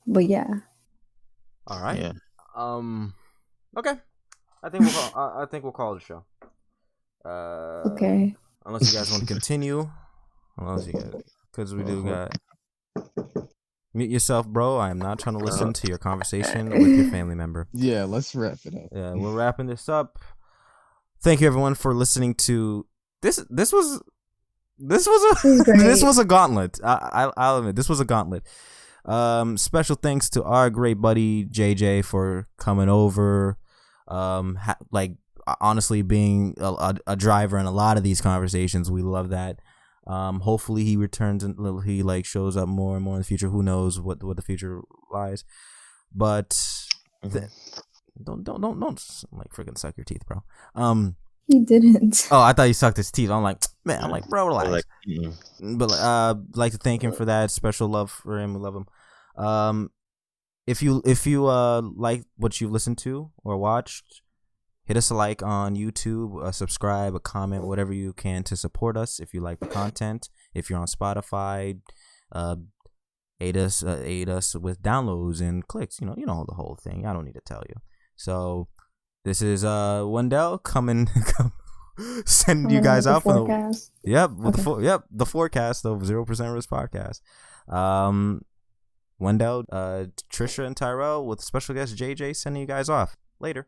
But yeah. All right. Yeah. Okay. I think we'll call it a show. Okay. Unless you guys want to continue. Because we do got. Mute yourself, bro. I am not trying to listen to your conversation with your family member. Yeah, let's wrap it up. Yeah, we're wrapping this up. Thank you, everyone, for listening to this. This was a gauntlet. I'll admit, this was a gauntlet. Special thanks to our great buddy JJ for coming over. Honestly, being a driver in a lot of these conversations, we love that. Hopefully he returns and he shows up more and more in the future. Who knows what the future lies? But don't freaking suck your teeth, bro. He didn't. Oh, I thought he sucked his teeth. I'm like, man. I'm like, bro, relax. But like to thank him for that. Special love for him. We love him. If you like what you've listened to or watched, hit us a like on YouTube, a subscribe, a comment, whatever you can to support us. If you like the content, if you're on Spotify, aid us with downloads and clicks. You know the whole thing. I don't need to tell you. So this is Wendell coming sending you guys out for the forecast of 0% Risk Podcast. Wendell, Trisha, and Tyrell with special guest JJ sending you guys off. Later.